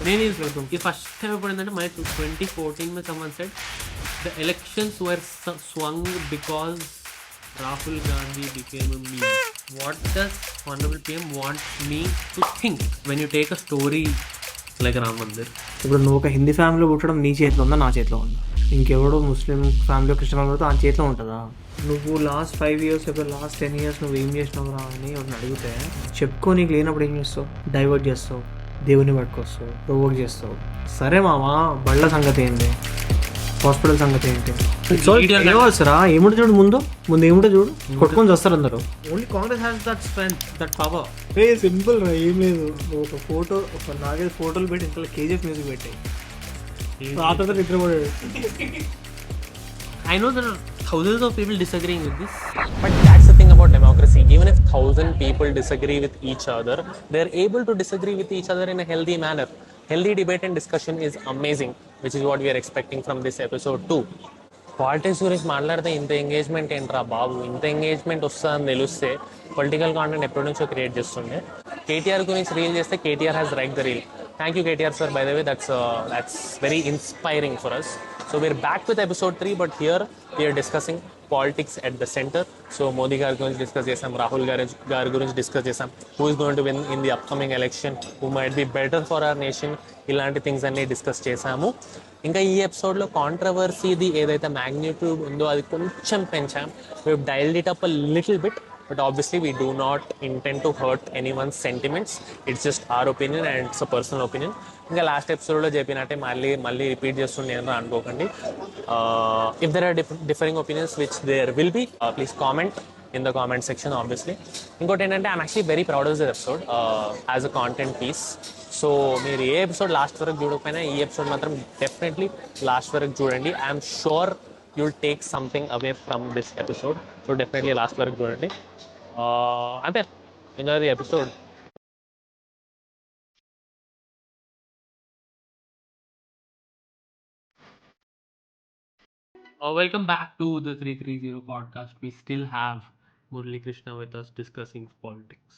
నేను ఈ first time ఎప్పుడు ఏంటంటే మై 2014 में someone said the elections were swung because Rahul Gandhi became a meme. What does Honorable PM want me to think when you take a story like RamMandir? ఇప్పుడు నువ్వు ఒక హిందీ ఫ్యామిలీలో పుట్టడం నీ చేతిలో ఉందా, నా చేతిలో ఉందా? ఇంకెవడో ముస్లిం ఫ్యామిలీ, క్రిస్టియన్ ఫ్యామిలీతో ఆ చేతిలో ఉంటుందా? నువ్వు లాస్ట్ 5 years లేదా లాస్ట్ 10 years నువ్వు ఏం చేసినావు రా అని ఒకటి అడిగితే చెప్పుకో, నీకు లేనప్పుడు ఏం చేస్తావు? డైవర్ట్ చేస్తావు, దేవుని పట్టుకొస్తావు, ప్రొవోక్ చేస్తావు. సరే మామా, బళ్ళ సంగతి ఏంటి, హాస్పిటల్ సంగతి ఏంటి, ఏమవసరా? ఏముంటే చూడు, ముందు ఏముంటే చూడు, కొట్టుకొని వస్తారు అందరూ. Only Congress has that strength, that power. Ray simple రా, ఏం లేదు. ఒక ఫోటో, ఒక 4-5 ఫోటోలు పెట్టి ఇంట్లో కేజీఎఫ్ మ్యూజిక్ పెట్టాయి, ఆ తర్వాత నిద్రపోయాడు. I know there are thousands of people disagreeing with this. But that's the thing about democracy. Even if 1,000 people disagree with each other, they're able to disagree with each other in a healthy manner. Healthy debate and discussion is amazing, which is what we are expecting from this episode too. Politics గురించి మాట్లాడితే ఇంత engagement ఏంట్రా బాబు, ఇంత engagement వస్తుందని తెలిస్తే political content ఎప్పటి నుంచో create చేస్తుండే. కేటీఆర్ గురించి రీల్ చేస్తే KTR has right the reel. Thank you KTR sir, by the way. that's very inspiring for us. So we're back with episode 3, but here we are discussing politics at the center. So Modi గారి గురించి discuss చేసాం, రాహుల్ గారి గురించి discuss చేసాం, who is going to win in the upcoming election, who might be better for our nation, ఇలాంటి things అన్ని discuss చేసాము. ఇంకా ఈ ఎపిసోడ్లో కాంట్రవర్సీది ఏదైతే మ్యాగ్నిట్యూడ్ ఉందో అది కొంచెం పెంచాం. we've dialed it up a little bit, but obviously we do not intend to hurt anyone's sentiments. It's just our opinion and it's a personal opinion. ఇంకా లాస్ట్ ఎపిసోడ్లో చెప్పినట్టే మళ్ళీ రిపీట్ చేస్తుండేనో అనుకోకండి. If there are differing opinions which there will be, please comment in the comment section obviously. ఇంకోటి ఏంటంటే I'm actually very proud of this episode as a content piece. So మీరు ఏ ఎపిసోడ్ లాస్ట్ వరకు చూడకపోయినా ఈ episode మాత్రం definitely last వరకు చూడండి. I'm sure you'll take something away from this episode, so definitely last వరకు చూడండి. అంతే, enjoy the episode. Welcome back to the 330 podcast. We still have Murali Krishna with us discussing politics.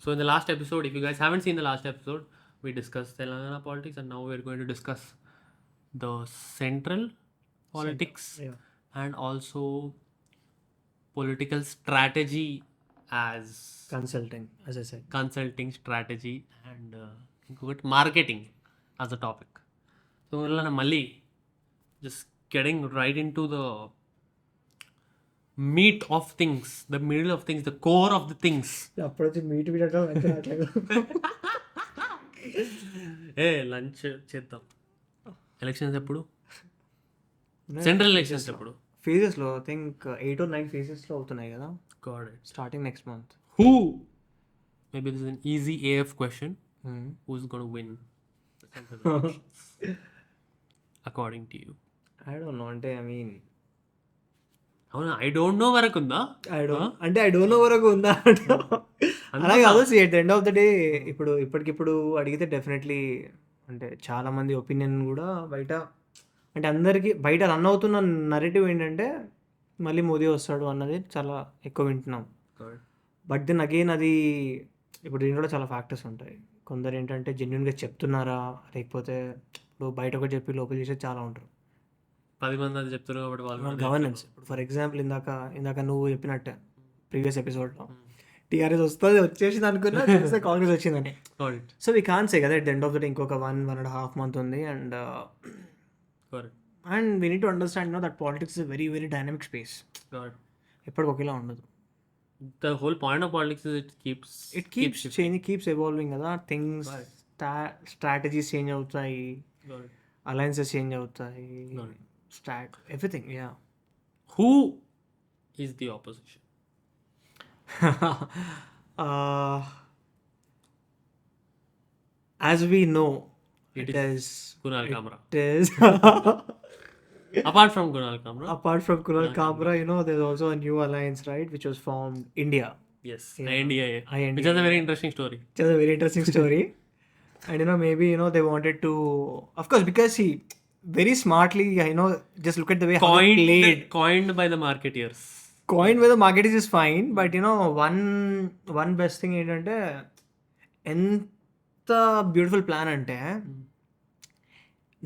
So in the last episode, if you guys haven't seen the last episode, we discussed Telangana politics, and now we're going to discuss the central politics and also political strategy as consulting, as I said, consulting strategy and marketing as a topic. So Malli, just getting right into the meat of things, the middle of things, the core of the things. అప్పుడైతే meet lunch చేద్దాం. Elections ఎప్పుడు? Central elections ఎప్పుడు? ఫేజెస్లో I think 8 or 9 ఫేజెస్లో అవుతున్నాయి కదా. Got it. Starting next month. Who? Maybe this is an easy AF question. Who's going to win the central elections according to you? I don't know. అంటే I mean అవునా, I don't know వరకు ఉందా? I don't know వరకు ఉందా అలాగే కాదు. At the end of the day ఇప్పటికిప్పుడు అడిగితే డెఫినెట్లీ అంటే చాలామంది ఒపీనియన్ కూడా బయట, అంటే అందరికీ బయట రన్ అవుతున్న నరేటివ్ ఏంటంటే మళ్ళీ మోదీ వస్తాడు అన్నది చాలా ఎక్కువ వింటున్నాం. బట్ దెన్ అగైన్ అది ఇప్పుడు దీంట్లో కూడా చాలా ఫ్యాక్టర్స్ ఉంటాయి. కొందరు ఏంటంటే జెన్యున్గా చెప్తున్నారా, లేకపోతే ఇప్పుడు బయట ఒకటి చెప్పి లోపల చేసేది చాలా ఉంటారు. 10 మంది చెప్తారు కాబట్టి వాళ్ళు గవర్నెన్స్. ఇప్పుడు ఫర్ ఎగ్జాంపుల్ ఇందాక నువ్వు చెప్పినట్టే ప్రీవియస్ ఎపిసోడ్లో టీఆర్ఎస్ వచ్చేసింది అనుకున్నా, కాంగ్రెస్ వచ్చిందని. సో వీ కాన్ సే కదా at the end of the day ఇంకొక 1.5 month ఉంది. And we need to understand that politics is very very dynamic space. ఎప్పటికి ఒకేలా ఉండదు. The whole point of politics is it keeps changing, keeps evolving కదా. Things strategies change అవుతాయి, alliances change అవుతాయి, everything. Yeah. Who is the opposition? As we know, it is Kunal Kamra. It is apart from Kunal Kamra, you know, there's also a new alliance, right, which was formed, India. Yes, INDA, which is a very interesting story. And maybe they wanted to, of course, because he very smartly, just look at the way how they played. Coined by the marketeers. Coined by the marketeers is fine, but one best thing ఏంటంటే ఎంత ఎంత beautiful plan అంటే,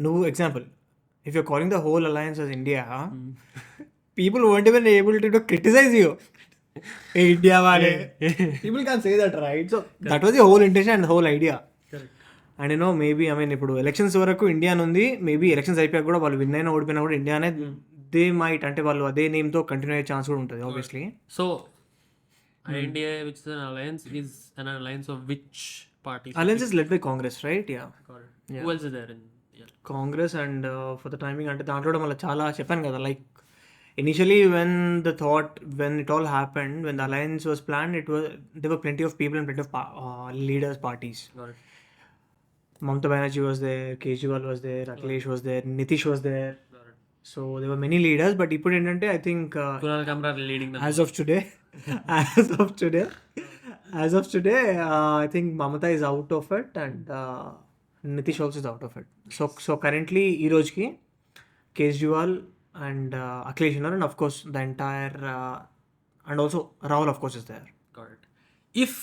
నువ్వు example, if you're calling the whole alliance as India, people won't even able to criticize you. Hey, India wale. People can't say that, right? So that was the whole intention and the whole idea. And you know maybe ఇప్పుడు elections వరకు India ఉంది, maybe elections అయిపోయాక కూడా వాళ్ళు win అయినా ఓడిపోయినా కూడా India అనేది దే మైట్, అంటే వాళ్ళు అదే నేమ్తో కంటిన్యూ అయ్యే ఛాన్స్ కూడా ఉంటుంది obviously. So India which is an alliance is an alliance of which party? Alliance is led by Congress, right? Yeah, who else is there in Congress. And for the timing అంటే దాంట్లో కూడా మళ్ళీ చాలా చెప్పాను కదా, like initially when it all happened, when the alliance was planned, there were plenty of people and plenty of leaders, parties. Mamata Banerjee was there, Kejriwal was there, Akhilesh was there, Nitish was there. So there were many leaders, but ఇప్పుడు ఏంటంటే I think Kunal Kamra leading them as of today I think Mamata is out of it and Nitish also is out of it. So currently ఈ రోజుకి Kejriwal and Akhilesh and of course the entire and also Rahul of course is there. Got it. If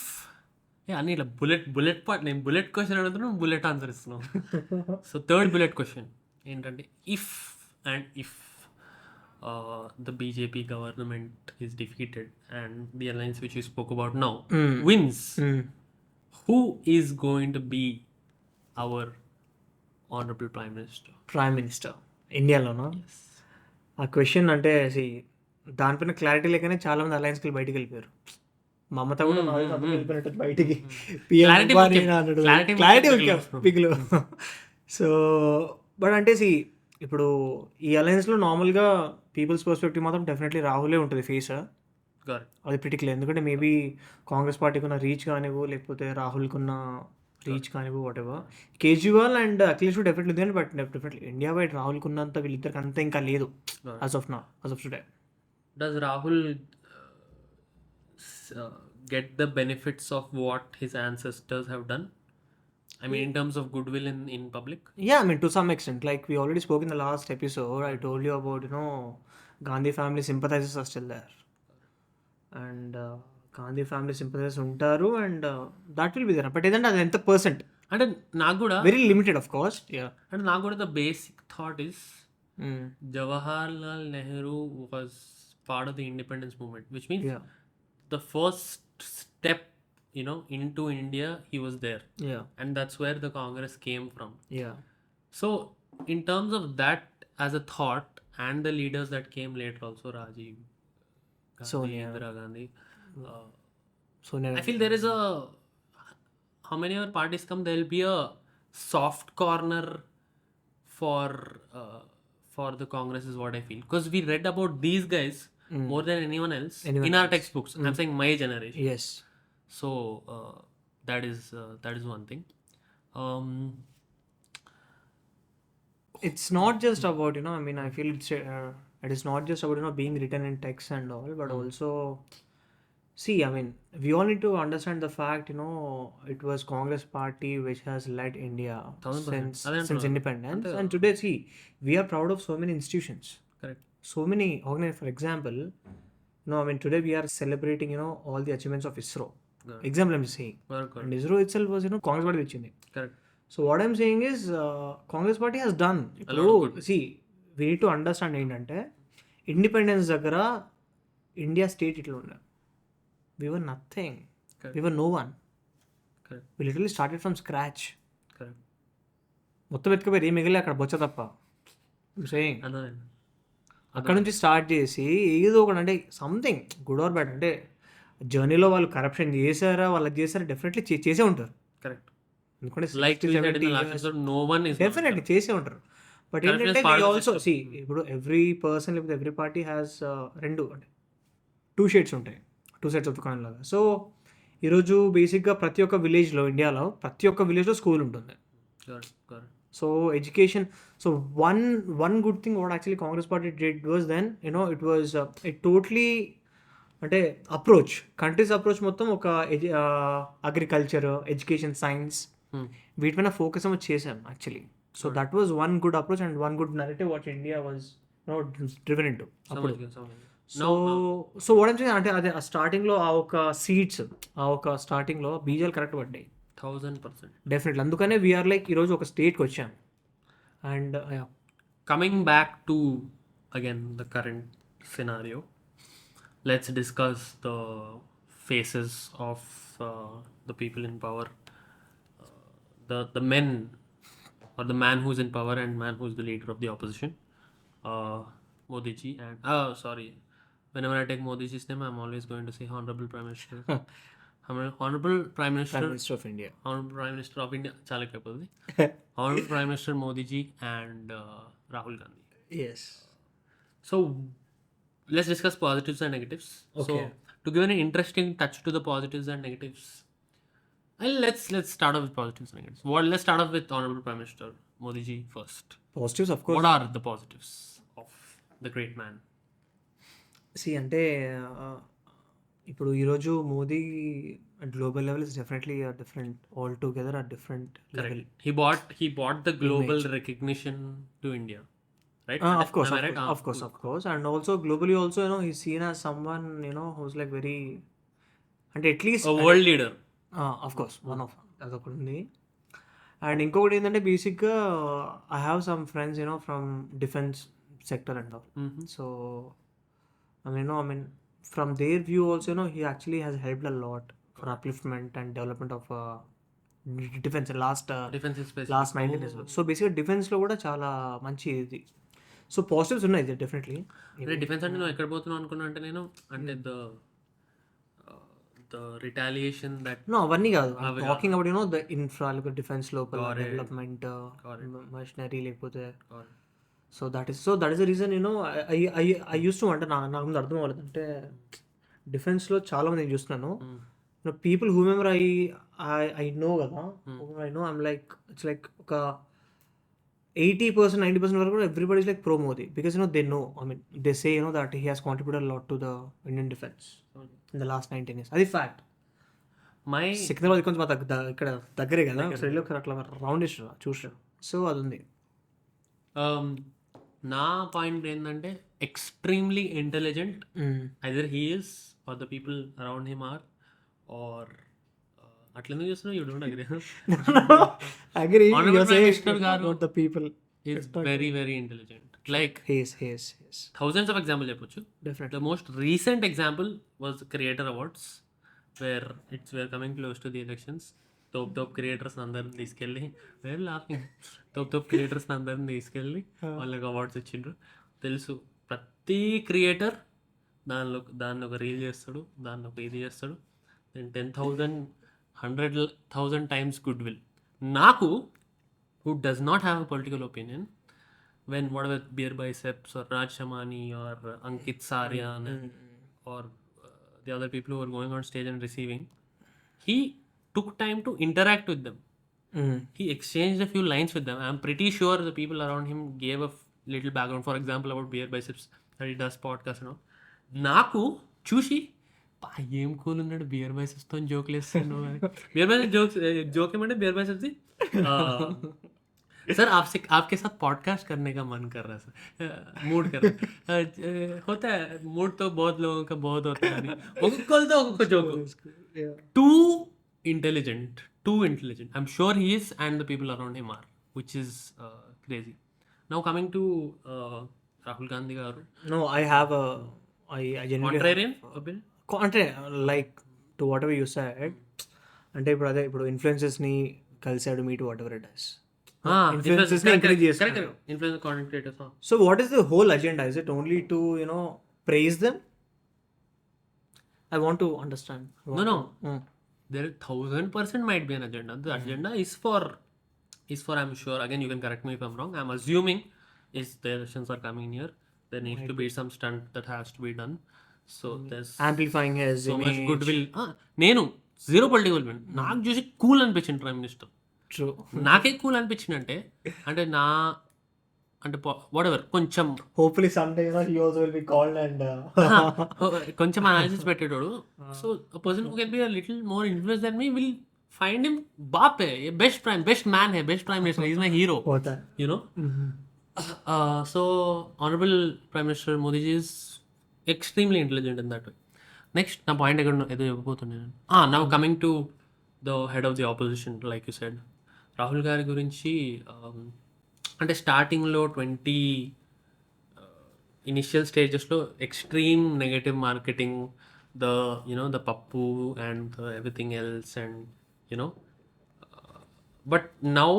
అన్ని ఇలా bullet part, నేను bullet question అడుగుతున్నాను, bullet answer ఇస్తున్నాను. So third bullet question ఏంటంటే, if the BJP government is defeated and the alliance which we spoke about now wins, who is going to be our honorable prime minister? ఇండియాలోనా? ఆ question అంటే దానిపైన clarity లేకనే చాలా మంది అలయన్స్కి బయటికి వెళ్ళిపోయారు. మమత కూడా వెళ్ళిపోయినట్టు బయటికి, క్లారిటీ పిగులు. సో బట్ అంటే ఇప్పుడు ఈ అలయన్స్లో నార్మల్గా పీపుల్స్ పర్స్పెక్టివ్ మాత్రం డెఫినెట్లీ రాహులే ఉంటుంది ఫేస్, అది ప్రిటికల్. ఎందుకంటే మేబీ కాంగ్రెస్ పార్టీకి ఉన్న రీచ్ కానివ్వు, లేకపోతే రాహుల్కి ఉన్న రీచ్ కానివ్వు, whatever. Kejriwal and Akhilesh definitely ఉంది, బట్ డెఫినెట్లీ ఇండియా వైడ్ రాహుల్కి ఉన్నంత వీళ్ళిద్దరికి అంతా ఇంకా లేదు as of today. Does Rahul get the benefits of what his ancestors have done? I mean, in terms of goodwill in public? Yeah, I mean, to some extent. Like we already spoke in the last episode, I told you about, Gandhi family sympathizers are still there. And Gandhi family sympathizers ఉంటారు, and that will be there. But isn't that ఎంత percent? అంటే నాకు కూడా very limited, of course. Yeah. And నాకు కూడా the basic thought is Jawaharlal Nehru was part of the independence movement, which means the first step, into India, he was there. Yeah. And that's where the Congress came from. Yeah. So in terms of that as a thought, and the leaders that came later also, Rajiv Gandhi, Sonia. Indira Gandhi, Sonia. I feel there is how many other parties come, there will be a soft corner for the Congress is what I feel, because we read about these guys more than anyone else in our textbooks. I'm saying my generation. Yes. So that is one thing. It's not just about, I mean, I feel it is not just about, being written in text and all, but also, I mean, we all need to understand the fact, it was Congress party which has led India since independence. And today, we are proud of so many institutions. Correct. So many organizations. For example, I mean, today we are celebrating, all the achievements of ISRO. Example I'm saying. And ISRO itself was, Congress party వచ్చింది. Correct. So what I'm saying is, Congress party has done. We need to understand ఏంటంటే, independence దగ్గర India state ఇట్లా ఉండే. We were nothing. Correct. We were no one. Correct. We literally started from scratch. Correct. మొత్తం ఎత్తుకుపోయి ఏం మిగిలి అక్కడ బొచ్చ తప్ప. I'm saying. అక్కడ నుంచి స్టార్ట్ చేసి ఏదో ఒకటి, అంటే సంథింగ్ గుడ్ ఆర్ బ్యాడ్, అంటే జర్నీలో వాళ్ళు కరప్షన్ చేశారా, వాళ్ళకి చేశారా, డెఫినెట్లీ చేసే ఉంటారు. కరెక్ట్. ఎందుకంటే డెఫినెట్లీ చేసే ఉంటారు. బట్ ఏంటంటే ఆల్సో ఇప్పుడు ఎవ్రీ పర్సన్ లేకపోతే ఎవ్రీ పార్టీ హ్యాస్ రెండు, అంటే 2 shades ఉంటాయి, 2 sides ఆఫ్ ద కాయిన్ లాగా. సో ఈరోజు బేసిక్గా ప్రతి ఒక్క విలేజ్లో, ఇండియాలో ప్రతి ఒక్క విలేజ్లో స్కూల్ ఉంటుంది. So education, so one good thing what actually Congress party did was then, it totally, అంటే అప్రోచ్, కంట్రీస్ అప్రోచ్ మొత్తం ఒక అగ్రికల్చర్, ఎడ్యుకేషన్, సైన్స్ వీటిపైన ఫోకస్ ఏమో చేశాం actually. So that was one good approach and one good narrative what India was driven into అప్పుడు. So what అంటే అదే ఆ స్టార్టింగ్లో ఆ ఒక సీడ్స్, ఆ ఒక స్టార్టింగ్లో బీజాలు కరెక్ట్ పడ్డాయి. 1000%. డెఫినెట్లీ అందుకనే వీఆర్ లైక్ ఈరోజు ఒక స్టేట్కి వచ్చాం. And Coming back to again the current scenario, let's discuss the faces of the people in power, the men or the man who's in power and man who's the leader of the opposition. Modi ji and sorry, whenever I take Modi ji's name, I'm always going to say Honorable Prime Minister. Honorable Prime Minister. Prime Minister of India. Honorable Prime Minister of India. Chala kaipodi. Honorable Prime Minister Modi ji and Rahul Gandhi. Yes. So let's discuss positives and negatives. Okay. So to give an interesting touch to the positives and negatives, let's start off with positives and negatives. Let's start off with Honorable Prime Minister Modi ji first. Positives of course. What are the positives of the great man? అంటే ఇప్పుడు ఈరోజు Modi global level is definitely different altogether ఆ different level. He bought the global recognition to India, right? Of course, Am I right? of course, and also globally also he's seen as someone who's like very, and at least A world leader. of course one of అదొకటి ఉంది. And ఇంకొకటి ఏంటంటే బేసిక్గా I have some friends from defence sector and all. So I mean from their view also he actually has helped a lot for upliftment and development of defense Defense is specific. Last 19 years. So బేసిక్గా డిఫెన్స్లో కూడా చాలా మంచి ఇది. So positives ఉన్నాయి definitely. Defence అంటే నువ్వు ఎక్కడ పోతున్నావు అనుకున్నా అంటే నేను అంటే the retaliation that నో అవన్నీ కాదు టాకింగ్ అబౌట్ ద ఇన్ఫ్రా లేకపోతే డిఫెన్స్ లోపల డెవలప్మెంట్ మెషినరీ లేకపోతే so that is the reason I use to అంటే నాకు ముందు అర్థం అవ్వలేదు. అంటే డిఫెన్స్లో చాలా మంది నేను చూస్తున్నాను people who member I know కదా, I know I'm like it's like ఒక 80% 90% వరకు everybody is like pro Modi because they know I mean they say that he has contributed lot to the Indian defence in the last 19 years. అది fact. Secunderabad కొంచెం ఇక్కడ దగ్గరే కదా, వెళ్ళి ఒకసారి అట్లా రౌండ్ ఇస్తారు చూసారు. సో అది ఉంది. నా పాయింట్ ఏంటంటే extremely intelligent either he is or the people around him are are అట్లెందుకు చేస్తున్నావు యూ డోంట్ అగ్రీ. మినిస్టర్ గారు the people is very very intelligent. Like thousands of examples చెప్పొచ్చు. The most recent example was Creator Awards where we're coming close to the elections. top creators అందరిని తీసుకెళ్ళి we're laughing. top creators అందరిని తీసుకెళ్ళి వాళ్ళకి awards ఇచ్చిండ్రు. తెలుసు ప్రతి creator దాన్ని ఒక రీల్ చేస్తాడు, దాన్ని ఒక ఇది చేస్తాడు. Then 10,000 100,000 times good will. నాకు who does not have a political opinion, when whatever Beer Biceps or Raj Shamani or Ankit Saryan or the other people who were going on stage and receiving, he took time to interact with them. He exchanged a few lines with them. I'm pretty sure the people around him gave a little background, for example about Beer Biceps that he does podcast and all. Naku చూసి ఏం cool ఉన్నాడు beer బైసెప్స్తో జోకులు వేస్తాడు. Beer biceps joke ఏమంటే beer biceps sir आपके साथ podcast करने का मन कर रहा है सर, मूड कर रहा है. होता है मूड तो बहुत लोगों का बहुत होता है. Too intelligent. I'm sure he is and the people around him are, which is crazy. Now coming to Rahul Gandhi garu. No, I have I genuinely contrarian opinion. Like to whatever you said. అంటే ఇప్పుడు ఇన్ఫ్లుయెన్సెస్ని కలిసాడు meet whatever it is. Influencers encourage చేస్తారు. Influencer content creators. So what is the whole agenda? Is it only to praise them? I want to understand. No. There 1000% might be an agenda. The agenda is for I'm sure, again you can correct me if I'm wrong, I'm assuming is the elections are coming near, there needs to be some stunt that has to be done. So there's amplifying his so image. much goodwill. నేను zero political win. నాకు చూసి cool అనిపించింది prime minister. True. నాకే cool అనిపించింది అంటే నా అంటే whatever కొంచెం hopefully someday he also will be called and కొంచెం అనాలిసిస్ పెట్టేటోడు. So person who can be a little more influence then me will find him బాప్ హై, బెస్ట్ మ్యాన్ హై, best prime minister, is my hero, you know. So honourable prime minister Modi ji is extremely intelligent in that way. Next నా పాయింట్ ఎక్కడ ఏదో చెప్పబోతున్నాను. Now coming to the head of the opposition like you said, Rahul గారి గురించి అంటే స్టార్టింగ్లో ఇనిషియల్ స్టేజెస్లో ఎక్స్ట్రీమ్ నెగటివ్ మార్కెటింగ్, ద పప్పు and everything else and you know, but now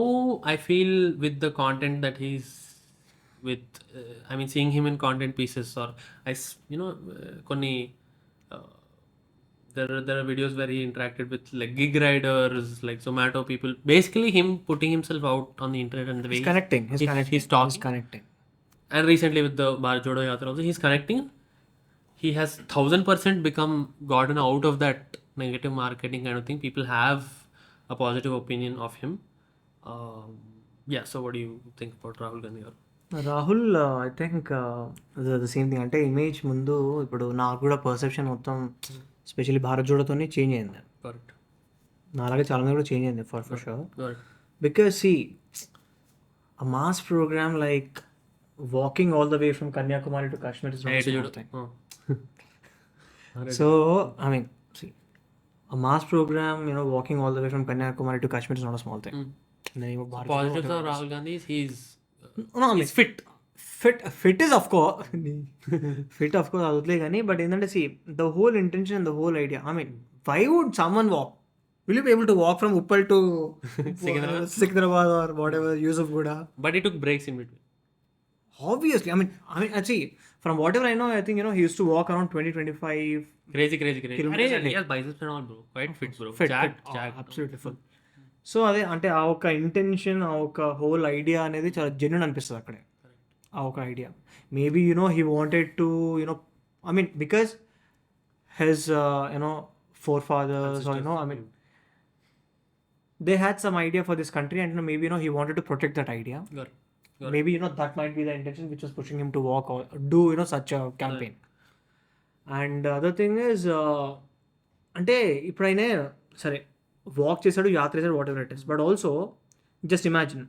I feel with the content that he's with, I mean seeing him in content pieces, or konni there are videos where he interacted with like gig riders, like Zomato people, basically him putting himself out on the internet and the way He's connecting. he's talking. He's connecting. And recently with the Bharat Jodo Yatra also, he's connecting. He has 1000% become gotten out of that negative marketing kind of thing. People have a positive opinion of him. Yeah, so what do you think about Rahul Gandhi? Rahul I think the same thing. అంటే image ముందు ఇప్పుడు నాకు కూడా perception మొత్తం specially Bharat జోడోతోనే change అయింది. Correct. నాలాగే చాలా మంది కూడా చేంజ్ అయింది for sure. Correct. Because see, a mass program like walking all the way from Kanyakumari to Kashmir is not a small thing. Oh. So, I mean, see, a mass program, walking all the way from Kanyakumari to Kashmir is not a small thing. In the name of Bharat Jodo, Positives whatever of it is. Rahul Gandhi is he's No, I mean, fit is of course, fit of course, adutle gani, but ఏంటంటే see, the whole intention and the whole idea, I mean, why would someone walk? Will you be able to walk from Uppal to Secunderabad or whatever, Yusufgooda? but he took breaks in between. Obviously, I mean, see, from whatever I know, I think, he used to walk around 20-25 Crazy. Kilometers a day. He has biceps and all, bro. Quite fit, bro. fit. Jacked. Absolutely full. So అదే అంటే ఆ ఒక intention, ఆ ఒక whole idea అనేది చాలా genuine అనిపిస్తుంది అక్కడే. ఆ ఒక idea maybe he wanted to I mean because his forefathers I mean they had some idea for this country, and maybe he wanted to protect that idea. Correct. Maybe that might be the intention which was pushing him to walk or do such a campaign. And the other thing is అంటే ఇప్పుడు ఆయన సరే walk చేశాడు, యాత్ర చేశాడు, what ever it is, but also just imagine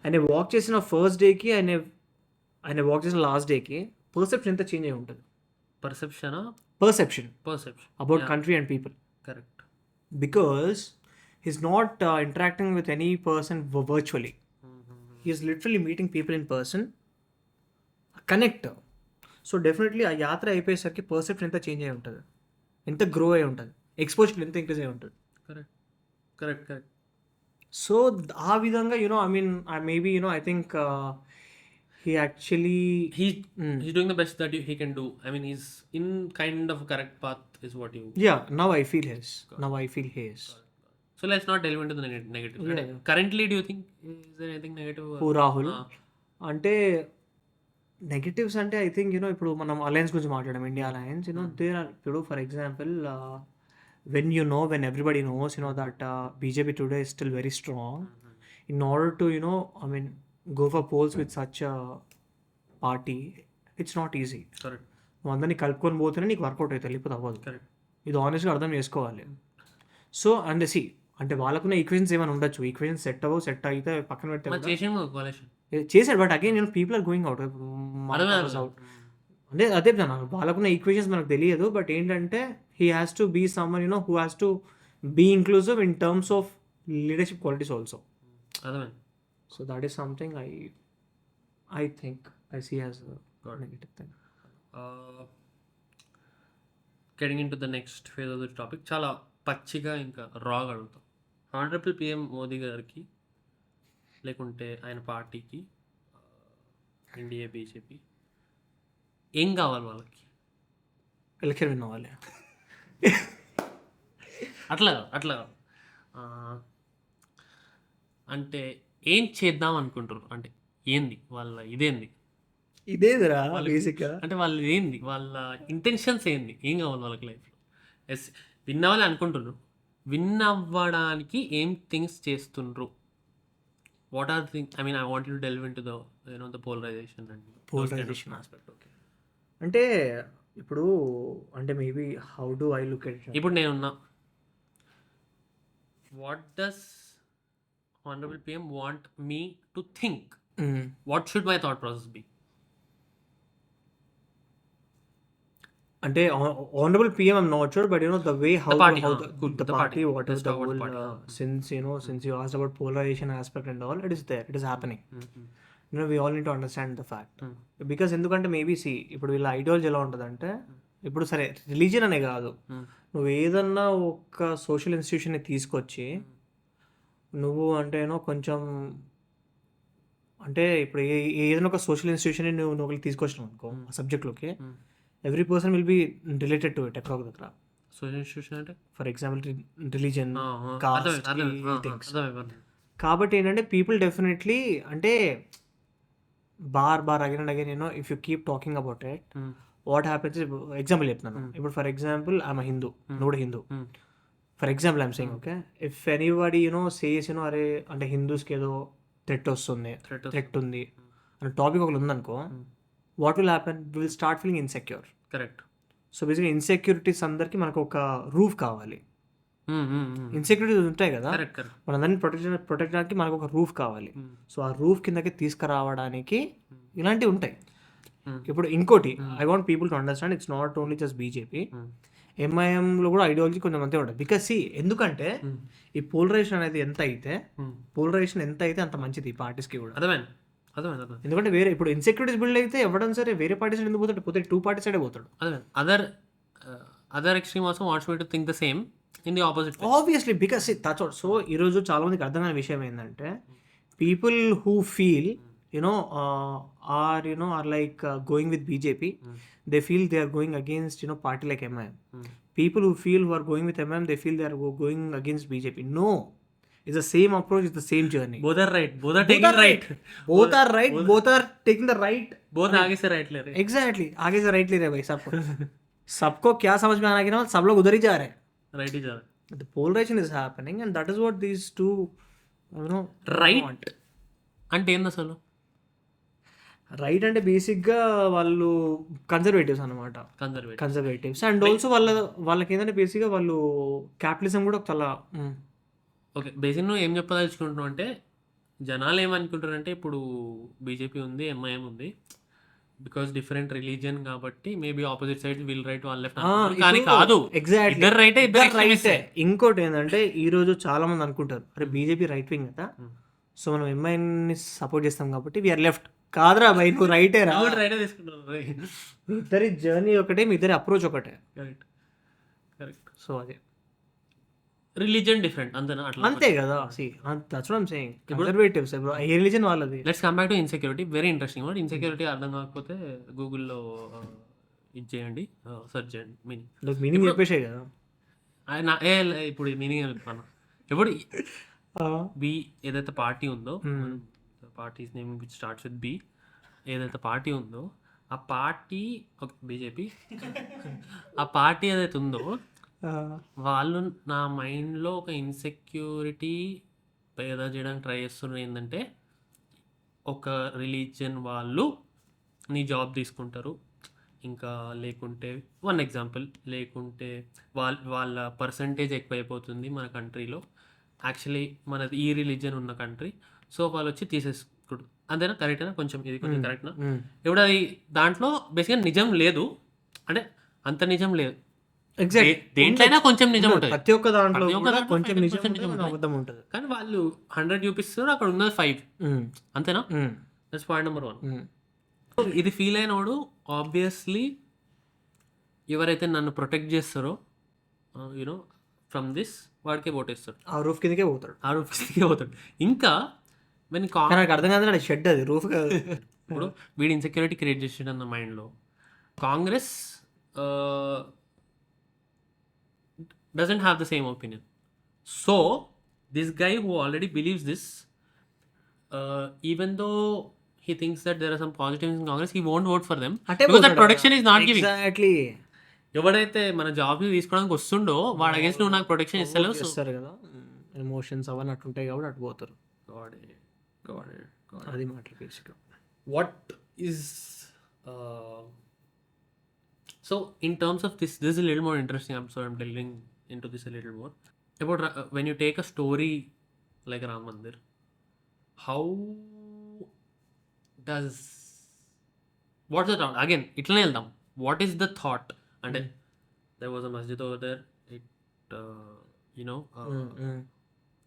ఆయన walk చేసిన first డేకి ఆయన వాక్ చేసిన లాస్ట్ డేకి పర్సెప్షన్ ఎంత చేంజ్ అయి ఉంటుంది. Perception about country and people. Correct. Because he's not interacting with any person virtually. He is literally meeting people in person. Connect. So definitely ఆ యాత్ర అయిపోయేసరికి పర్సెప్షన్ ఎంత చేంజ్ అయి ఉంటుంది, ఎంత గ్రో అయి ఉంటుంది, ఎక్స్పోజర్ ఎంత ఇంక్రీజ్ అయి ఉంటుంది. Correct. సో ఆ విధంగా I mean maybe I think he actually he's doing the best that he can do. I mean, he's in kind of a correct path is what you. yeah, now I feel he is. So let's not delve into the negative. Yeah. Currently, do you think is there anything negative? Who Rahul? అంటే negatives అంటే I think ఇప్పుడు మనం alliance గురించి మాట్లాడాం, India alliance. There are ఇప్పుడు for example when everybody knows that BJP today is still very strong. In order to I mean go for polls with such a party, it's not easy. Correct. నువ్వు అందరినీ కలుపుకొని పోతేనే నీకు work out అవుతుంది, లేకపోతే అవ్వదు. Correct. ఇది ఆనెస్ట్గా అర్థం చేసుకోవాలి. సో అండ్ అంటే వాళ్ళకున్న ఈక్వేషన్స్ ఏమైనా ఉండొచ్చు, ఈక్వేషన్స్ సెట్ అయితే పక్కన పెడితే చేశాడు. But again people are going out అంటే అదే వాళ్ళకున్న ఈక్వేషన్స్ మనకు తెలియదు. బట్ ఏంటంటే he has to be someone who has to be inclusive in terms of leadership qualities also. So that is something I think I see as negative thing. Getting into the next phase of the topic, చాలా పచ్చిగా ఇంకా రాగా అడుగుతాం. Honourable PM Modi గారికి లేకుంటే ఆయన పార్టీకి, India BJP ఏం కావాలి వాళ్ళకి? ఎలక్షన్ విన్ అవ్వాలి. అట్లా అంటే ఏం చేద్దాం అనుకుంటారు? అంటే ఏంది వాళ్ళ ఇదేదిరా బేసిక్గా అంటే వాళ్ళు ఏంది, వాళ్ళ ఇంటెన్షన్స్ ఏంది, ఏం కావాలి వాళ్ళకి లైఫ్లో? ఎస్ విన్ అవ్వాలి అనుకుంటున్నారు, విన్ అవ్వడానికి ఏం థింగ్స్ చేస్తుండ్రు? What are things? I mean I want to delve into the polarisation aspect. Okay, అంటే ఇప్పుడు అంటే maybe how do I look at it. ఇప్పుడు నేనున్నా, what does honourable PM want me to think? What should my thought process be? అంటే honorable PM, I'm not sure, but the way how party, how cool. the The party, party. what is Let's the talk about whole the party. since you asked about polarization aspect and all, it is there, it is happening. We all need to understand the fact. Because ఎందుకంటే maybe ఇప్పుడు వీళ్ళ ideology ఎలా ఉంటుందంటే, ఇప్పుడు సరే religion అనే కాదు, నువ్వు ఏదన్నా ఒక సోషల్ ఇన్స్టిట్యూషన్ని తీసుకొచ్చి నువ్వు అంటే కొంచెం అంటే ఇప్పుడు ఏదైనా ఒక సోషల్ ఇన్స్టిట్యూషన్ నువ్వు తీసుకొచ్చినావు అనుకో ఆ సబ్జెక్ట్లోకి, every person will be related to it ఎక్కడో దగ్గర. సోషల్ ఇన్స్టిట్యూషన్ అంటే ఫర్ ఎగ్జాంపుల్ రిలీజన్, కాస్ట్, కాబట్టి ఏంటంటే పీపుల్ డెఫినెట్లీ అంటే bar again and again if you keep talking about it, what happens, example చెప్తున్నాను. ఇప్పుడు ఫర్ ఎగ్జాంపుల్ ఐఎమ్ హిందూ, నువ్వు కూడా Hindu. For example I'm saying okay, if anybody says అరే అంటే హిందూస్కి ఏదో థ్రెట్ వస్తుంది, థ్రెట్ ఉంది అనే టాపిక్ ఒకటి ఉందనుకో, what will happen, will start feeling insecure. Correct. So బేసిక్గా ఇన్సెక్యూరిటీస్ అందరికి మనకు ఒక రూఫ్ కావాలి. ఇన్సెక్యూరిటీస్ ఉంటాయి కదా, మనందరినీ ప్రొటెక్ట్ చేయడానికి మనకు ఒక రూఫ్ కావాలి. సో ఆ రూఫ్ కిందకి తీసుకురావడానికి ఇలాంటివి ఉంటాయి. ఇప్పుడు ఇంకోటి I want people to understand, it's not only just BJP, ఎంఐఎంలో కూడా ఐడియాలజీ కొంచెం అంతే ఉంటుంది. బికాస్ ఎందుకంటే ఈ పోలరైజేషన్ అనేది ఎంత అయితే అంత మంచిది ఈ పార్టీస్కి కూడా. అర్థమైంది. ఎందుకంటే వేరే ఇప్పుడు ఇన్సెక్యూరిటీస్ బిల్డ్ అయితే ఎవడన్నా సరే వేరే పార్టీస్ ఎందుకు పోతే టూ పార్టీస్ సైడే పోతాడు. Other extreme also wants me to think the same in the opposite. Obviously because that's what. So ఈరోజు చాలా మందికి అర్థమైన విషయం ఏంటంటే, people who feel are like going with BJP, they feel they are going against party like MIM. People who are going with MIM, they feel they are going against BJP. No, it's the same approach, it's the same journey. Both are right, both are taking right, both are right, both are taking the right, both आगे से right ले रहे. Exactly, आगे से right ले रहे भाई सबको क्या समझ में आना कि ना सब लोग उधर ही जा रहे हैं, right ही जा रहे. The polarization is happening and that is what these two right అంటే ఏంది అసలు? రైట్ అంటే బేసిక్గా వాళ్ళు కన్జర్వేటివ్స్ అనమాట, కన్జర్వేటివ్స్. అండ్ ఆల్సో వాళ్ళకి ఏంటంటే బేసిక్గా వాళ్ళు క్యాపిటలిజం కూడా చాలా ఓకే. బేసిక్ నువ్వు ఏం చెప్పదలుచుకుంటున్నావు అంటే, జనాలు ఏమనుకుంటారంటే ఇప్పుడు బీజేపీ ఉంది, ఎంఐఎం ఉంది, బికాస్ డిఫరెంట్ రిలీజియన్ కాబట్టి maybe opposite side will write one left, కానీ కాదు. ఎగ్జాక్ట్లీ ఇద్దరు రైటే, ఇద్దరు రైటే. ఇంకోటి ఏంటంటే ఈ రోజు చాలా మంది అనుకుంటారు అరే బీజేపీ రైట్ వింగ్ కదా, సో మనం ఎంఐఎంని సపోర్ట్ చేస్తాం కాబట్టి వీఆర్ లెఫ్ట్. కాదురా బై, నువ్వు రైటే రా, రైటే తీసుకుంటారు. ఇద్దరి జర్నీ ఒకటే, మీ ఇద్దరి అప్రోచ్ ఒకటే. కరెక్ట్. సో అదే రిలీజియన్ డిఫరెంట్ అంతేనా? అట్లా అంతే కదా. That's what I'm saying, conservatives ఏ రిలీజియన్ వాళ్ళది. Let's come back to insecurity. Very interesting word. Insecurity అర్థం కాకపోతే గూగుల్లో ఇది చేయండి, సెర్చ్ చేయండి మీనింగ్ చెప్పేసే కదా. ఇప్పుడు మీనింగ్ చెప్తాను. ఇప్పుడు బి ఏదైతే పార్టీ ఉందో, parties name which starts with B, ఏదైతే పార్టీ ఉందో ఆ పార్టీ, బీజేపీ, ఆ పార్టీ ఏదైతే ఉందో వాళ్ళు నా మైండ్లో ఒక ఇన్సెక్యూరిటీ పేదా చేయడానికి ట్రై చేస్తున్నారు. ఏంటంటే ఒక రిలీజియన్ వాళ్ళు నీ జాబ్ తీసుకుంటారు, ఇంకా లేకుంటే వన్ ఎగ్జాంపుల్, లేకుంటే వాళ్ళ పర్సంటేజ్ ఎక్కువైపోతుంది మన కంట్రీలో, యాక్చువల్లీ మనది ఈ రిలీజియన్ ఉన్న కంట్రీ, సో వాళ్ళు వచ్చి తీసేసుకుంటారు. అంతేనా? కరెక్టేనా? కొంచెం ఇది కొంచెం కరెక్ట్నా? ఇప్పుడు అది దాంట్లో బేసిక్గా నిజం లేదు, అంటే అంత నిజం లేదు. దేంట్లైనా కొంచెం నిజం ఉంటుంది, ప్రతి ఒక్క దాంట్లో కొంచెం నిజం ఉంటుంది. కానీ వాళ్ళు 100 చూపిస్తున్నారు, అక్కడ ఉన్నది 5. అంతేనా? That's point number 1. ఇది ఫీల్ అయినోడు ఆబ్వియస్లీ ఎవరైతే నన్ను ప్రొటెక్ట్ చేస్తారో ఫ్రమ్ దిస్, వాడికే ఓటేస్తాడు, ఆ రూఫ్ కిందకే పోతాడు. ఇంకా నాకు అర్థం కాదు, షెడ్ అది రూఫ్ కాదు. ఇప్పుడు వీడి ఇన్సెక్యూరిటీ క్రియేట్ చేసాడు అన్న మైండ్లో. Congress doesn't have the same opinion. So this guy who already believes this, even though he thinks that there are some positives in Congress, he won't vote for them because that protection is not giving. Exactly. ఎవడైతే మన job తీసుకోవడానికి వస్తుండో వాడు against నువ్వు నాకు protection ఇస్తారు కదా, emotions అవన్నీ అట్టుంటాయి కాబట్టి అటు పోతారు. అది మాట బేసిక్గా. What is so in terms of this is a little more interesting. I'm delving into this a little more about when you take a story like RamMandir, how does, what's the thought? Again ఇట్లనే వెళ్దాం. What is the thought? అంటే there was a masjid over there, it you know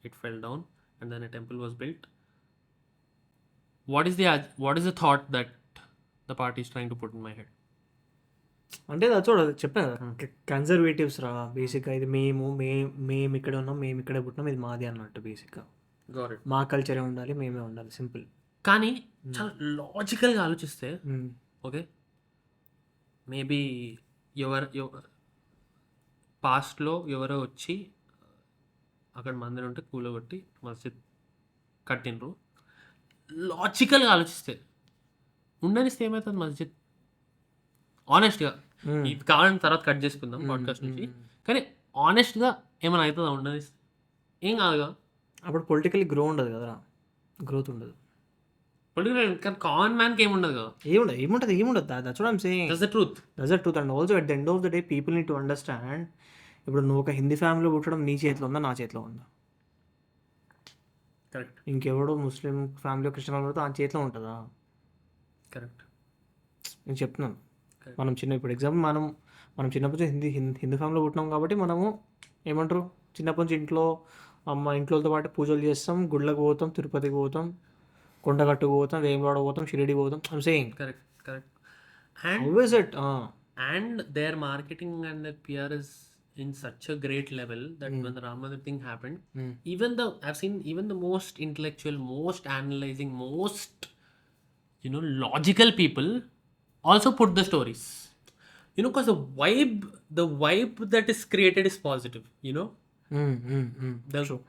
it fell down and then a temple was built. What is the thought that the party is trying to put in my head? అంటే చూడ చెప్పాను కదా, conservatives రా బేసిక్గా. ఇది మేము ఇక్కడ ఉన్నాం, మేము ఇక్కడే పుట్టినాం, ఇది మాది అన్నట్టు బేసిక్గా. Got it. మా కల్చరే ఉండాలి, మేమే ఉండాలి, సింపుల్. కానీ చాలా లాజికల్గా ఆలోచిస్తే ఓకే, మేబీ పాస్ట్లో ఎవరో వచ్చి అక్కడ మందిరం ఉంటే కూలగొట్టి మస్జిద్ కట్టినరు. లాజికల్గా ఆలోచిస్తే ఉండనిస్తే ఏమవుతుంది మస్జిద్? ఆనెస్ట్గా ఇది కావాలని తర్వాత కట్ చేసుకుందాం పాడ్కాస్ట్ నుంచి. కానీ ఆనెస్ట్గా ఏమైనా అవుతుందా ఉండనిస్తే? ఏం కాదుగా. అప్పుడు పొలిటికల్లీ ఉండదు కదరా, గ్రోత్ ఉండదు. పొలిటికల్ కానీ కామన్ మ్యాన్కి ఏముండదు కదా. ఏముండదు. That's what I'm saying. That's the truth. And also at the end of the day people need to understand. ఇప్పుడు నువ్వు ఒక హిందీ ఫ్యామిలీలో పుట్టడం నీ చేతిలో ఉందా, నా చేతిలో ఉందా? కరెక్ట్. ఇంకెవడో ముస్లిం ఫ్యామిలీ, క్రిస్టియన్ ఫ్యామిలీ ఆ చేతిలో ఉంటుందా? కరెక్ట్. నేను చెప్తున్నాను. మనం ఇప్పుడు ఎగ్జాంపుల్ మనం చిన్నప్పటి నుంచి హిందూ ఫ్యామిలీలో పుట్టినాం కాబట్టి మనము ఏమంటారు, చిన్నప్పటి నుంచి ఇంట్లోతో పాటు పూజలు చేస్తాం, గుళ్ళకు పోతాం, తిరుపతికి పోతాం, కొండగట్టుకు పోతాం, వేములవాడ పోతాం, షిరిడి పోతాం. I'm saying correct. always it and their marketing and their PR is in such a great level that when the RamMandir thing happened, I've seen even the most intellectual, most analyzing, most logical people also put the stories, because the vibe that is created is positive,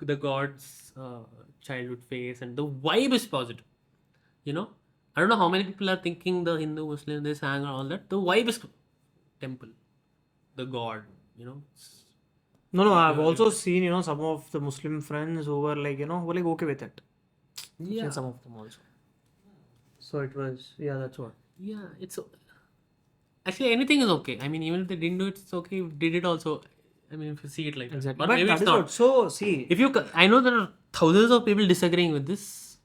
the god's childhood face and the vibe is positive. I don't know how many people are thinking the Hindu, Muslim, they sang and all that. The vibe is temple, the god, No, I've also seen, some of the Muslim friends who were like, who were like okay with it. Yeah. Seen some of them also. So it was, that's what. Yeah, it's actually anything is okay. I mean, even if they didn't do it, it's okay. If did it also, I mean, if you see it like Exactly. that. But maybe that it's is not. what. So see, I know there are thousands of people disagreeing with this.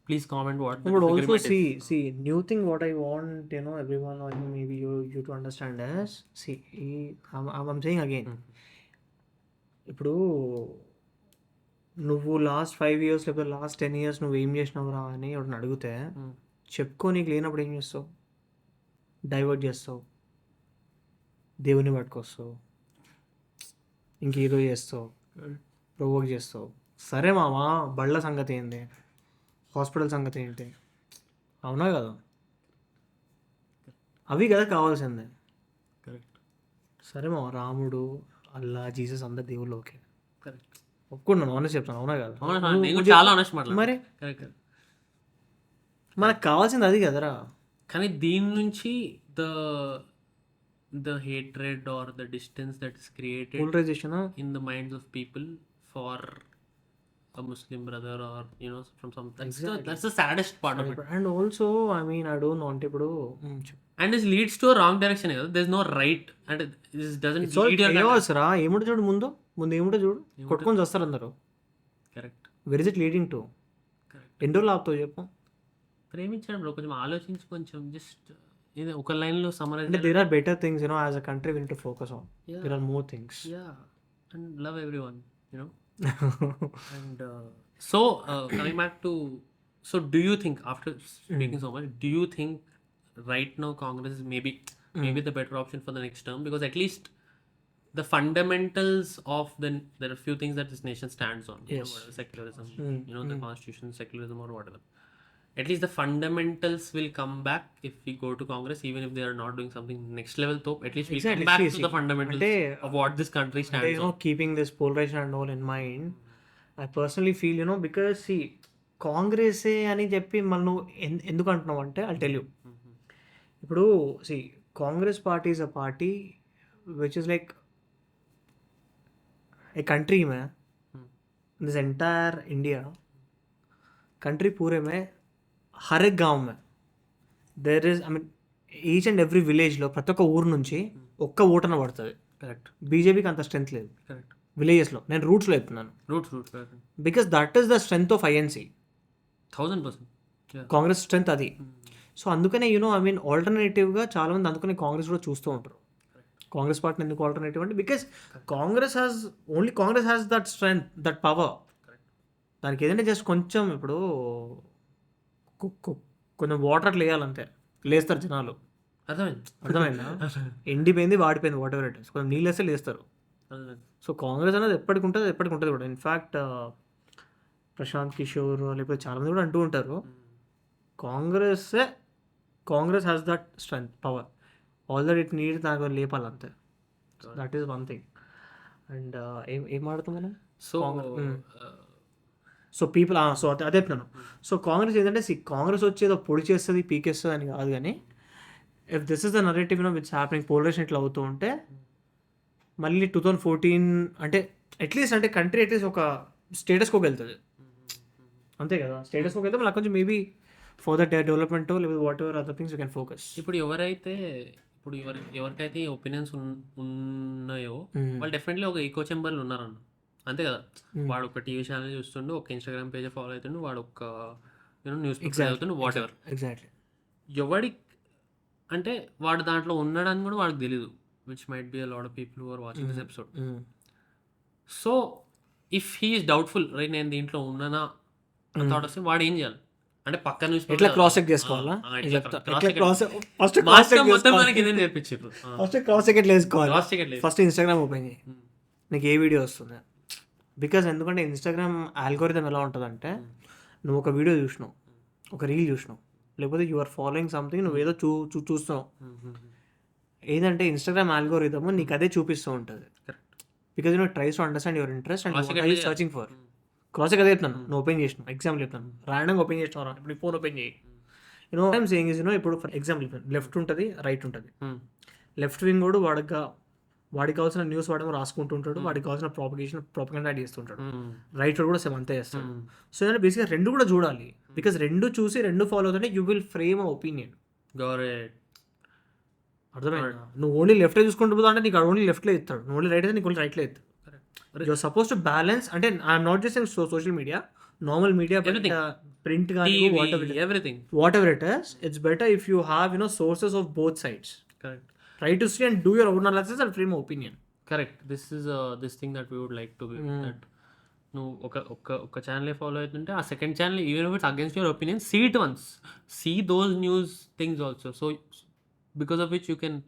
Please comment what. but also see new thing what I want everyone, or maybe you to understand is, see, I'm saying again, ఇప్పుడు నువ్వు last 5 years లేకపోతే last 10 years నువ్వు ఏం చేసినావురా అని ఎవరిని అడిగితే చెప్పుకో, నీకు లేనప్పుడు ఏం చేస్తావు? డైవర్ట్ చేస్తావు, దేవుని పట్టుకొస్తావు, ఇంక హీరో చేస్తావు, ప్రొవోక్ చేస్తావు. సరే మామా, బళ్ళ సంగతి ఏంది, హాస్పిటల్ సంగతి ఏంటి, అవునా కదా? అవి కదా కావాల్సిందే. కరెక్ట్. సరే మా రాముడు, అల్లా, జీసస్ అందరు దేవుళ్ళు ఓకే, కరెక్ట్, ఒప్పుకున్నాను, ఆనెస్ట్ చెప్తాను, అవునా కదా? చాలా ఆనెస్ట్ మాట్లాడు. మరి కరెక్ట్. మనకు కావాల్సింది అది కదరా. కానీ దీని నుంచి the hatred or the distance that is created polarisation in the minds of people for a Muslim brother or from some that's the saddest part of it. And also I mean I don't want ఇప్పుడు and this leads to a wrong direction. There's no right and this doesn't lead your chaos రా. ఏముంటే చూడు, ముందు ఏముంటే చూడు, కొట్టుకొని వస్తారు అందరూ. Correct. Where is it leading to? ఎన్ని రోజులు ఆపుతావు చెప్పు? ప్రేమించడం బ్రో, కొంచెం ఆలోచించి, కొంచెం జస్ట్ ఇది ఒక లైన్లో సమరైజ్. అంటే there are better things as a country we need to focus on. There are more things. And love everyone, and so coming back to, so do you think, after speaking so much, do you think right now Congress is maybe the better option for the next term? Because at least the fundamentals of there are few things that this nation stands on. Secularism, the constitution, secularism or whatever. At least the fundamentals will come back if we go to Congress, even if they are not doing something next level top. At least we come back to the fundamentals of what this country stands on. Keeping this polarization and all in mind, I personally feel, because see, Congress అని చెప్పి మళ్ళీ నువ్వు ఎందుకు అంటున్నావు అంటే, I'll tell you. ఇప్పుడు see, Congress party is a party which is like a country में, this entire India country पूरे में हर एक गांव में there is, I mean each and every విలేజ్లో ప్రతి ఒక్క ఊరు నుంచి ఒక్క ఓటన పడుతుంది. కరెక్ట్. బీజేపీకి అంత స్ట్రెంత్ లేదు. కరెక్ట్. విలేజెస్లో, నేను రూట్స్లో చెప్తున్నాను. Roots because that is the strength of INC. 1000% Congress strength అది. సో అందుకనే ఐ మీన్ ఆల్టర్నేటివ్గా చాలామంది అందుకనే కాంగ్రెస్ కూడా చూస్తూ ఉంటారు. కాంగ్రెస్ పార్టీని ఎందుకు ఆల్టర్నేటివ్ అంటే because Congress has that strength, that power. దానికి ఏదంటే జస్ట్ కొంచెం ఇప్పుడు కొంచెం వాటర్ అట్లా వేయాలంతే, లేస్తారు జనాలు. అర్థమైందా? ఎండిపోయింది వాడిపోయింది వాట్ ఎవర్ ఇట్ ఇస్, కొంచెం నీళ్ళు వేస్తే లేస్తారు. సో కాంగ్రెస్ అనేది ఎప్పటికి ఉంటుంది కూడా. ఇన్ఫ్యాక్ట్ ప్రశాంత్ కిషోర్ లేకపోతే చాలామంది కూడా అంటూ ఉంటారు Congress has that strength, power. All that it need దాని లేపాలంతే. That is one thing. And ఏం ఆడుతాం మనం? సో పీపుల్ సో అదే చెప్తున్నాను. సో కాంగ్రెస్ ఏంటంటే కాంగ్రెస్ వచ్చేదో పొడి చేస్తుంది పీకేస్తుంది అని కాదు, కానీ if this is the narrative which happening, polarisation ఇట్లా అవుతూ ఉంటే మళ్ళీ 2014 అంటే అట్లీస్ట్ అంటే కంట్రీ అట్లీస్ట్ ఒక స్టేటస్కోకి వెళ్తుంది అంతే కదా. స్టేటస్కోకి వెళ్తే మళ్ళీ కొంచెం మేబీ ఫర్ ద డెవలప్మెంట్ లేకపోతే what ever other things you can focus. ఇప్పుడు ఎవరికైతే ఒపీనియన్స్ ఉన్నాయో వాళ్ళు డెఫినెట్లీ ఒక ఈకో చెంబర్లు ఉన్నారన్న, అంతే కదా. వాడు ఒక టీవీ ఛానల్ చూస్తుండు, ఒక ఇన్స్టాగ్రామ్ పేజ్ ఫాలో అవుతుండు, వాడు ఒక న్యూస్ పేపర్ చదువుతుండు, వాట్ ఎవర్. ఎగ్జాక్ట్లీ. ఎవడి అంటే వాడు దాంట్లో ఉన్నాడని కూడా వాడికి తెలీదు, which might be a lot of people who are watching this episode. So if he is doubtful, right నేను దీంట్లో ఉన్నానా థాట్ వస్తే వాడు ఏం చేయాలి అంటే పక్క న్యూస్ ఎట్లా క్రాస్ చెక్ చేసుకోవాలా? ఫస్ట్ క్రాస్ చెక్ ఎట్లా వేసుకోవాలి? ఫస్ట్ ఇన్స్టాగ్రామ్ ఓపెన్ చేయి, నీకు ఏ వీడియో వస్తుంది. బికాజ్ ఎందుకంటే ఇన్స్టాగ్రామ్ ఆల్గోరిథం ఎలా ఉంటుందంటే నువ్వు ఒక వీడియో చూసినావు, ఒక రీల్ చూసినావు, లేకపోతే యు ఆర్ ఫాలోయింగ్ సంథింగ్, నువ్వు ఏదో చూస్తున్నావు, ఏంటంటే ఇన్స్టాగ్రామ్ ఆల్గోరిథమ్ నీకు అదే చూపిస్తూ ఉంటుంది. Because you tries to understand your interest and what are you searching for. Cross check అదే చెప్తాను. నువ్వు ఓపెన్ చేసినావు, ఎగ్జాంపుల్ చెప్తాను, ర్యాండమ్గా ఓపెన్ చేసినావు, ఇప్పుడు ఫోన్ ఓపెన్ చేయి. ఐఎమ్ సేయింగ్ ఇస్ ఇప్పుడు ఫర్ ఎగ్జాంపుల్ లెఫ్ట్ ఉంటుంది, రైట్ ఉంటుంది. లెఫ్ట్ వింగ్ కూడా వాడికి కావాల్సిన న్యూస్ వాడు రాసుకుంటుంటాడు, వాడికి కావాల్సిన ప్రాపగెండా చేస్తుంటాడు. రైట్ కూడా సేమ్ అంతే చేస్తాడు. సో ఏంటంటే బేసిక్గా రెండు కూడా చూడాలి. బికాస్ రెండు చూసి రెండు ఫాలో అవుతుంటే you will frame a opinion. అర్థమైందా? నువ్వు ఓన్లీ లెఫ్ట్ చూసుకుంటూ పోతా అంటే నీకు ఓన్లీ లెఫ్ట్లో ఇస్తాడు, నువ్వు ఓన్లీ రైట్ అయితే నీకు ఓన్లీ రైట్లో ఇస్తాడు. You're suppose to balance. అంటే I'm not just social media, normal media, print కానీ whatever it is, it's better if you have sources of both sides. Correct. Try to see and do your own analysis and frame an opinion. Correct. This thing that we would like to be that నువ్వు ఒక channel follow అవుతుంటే ఆ second channel even if it's against your opinion, see it once, see those news things also. So because of which you can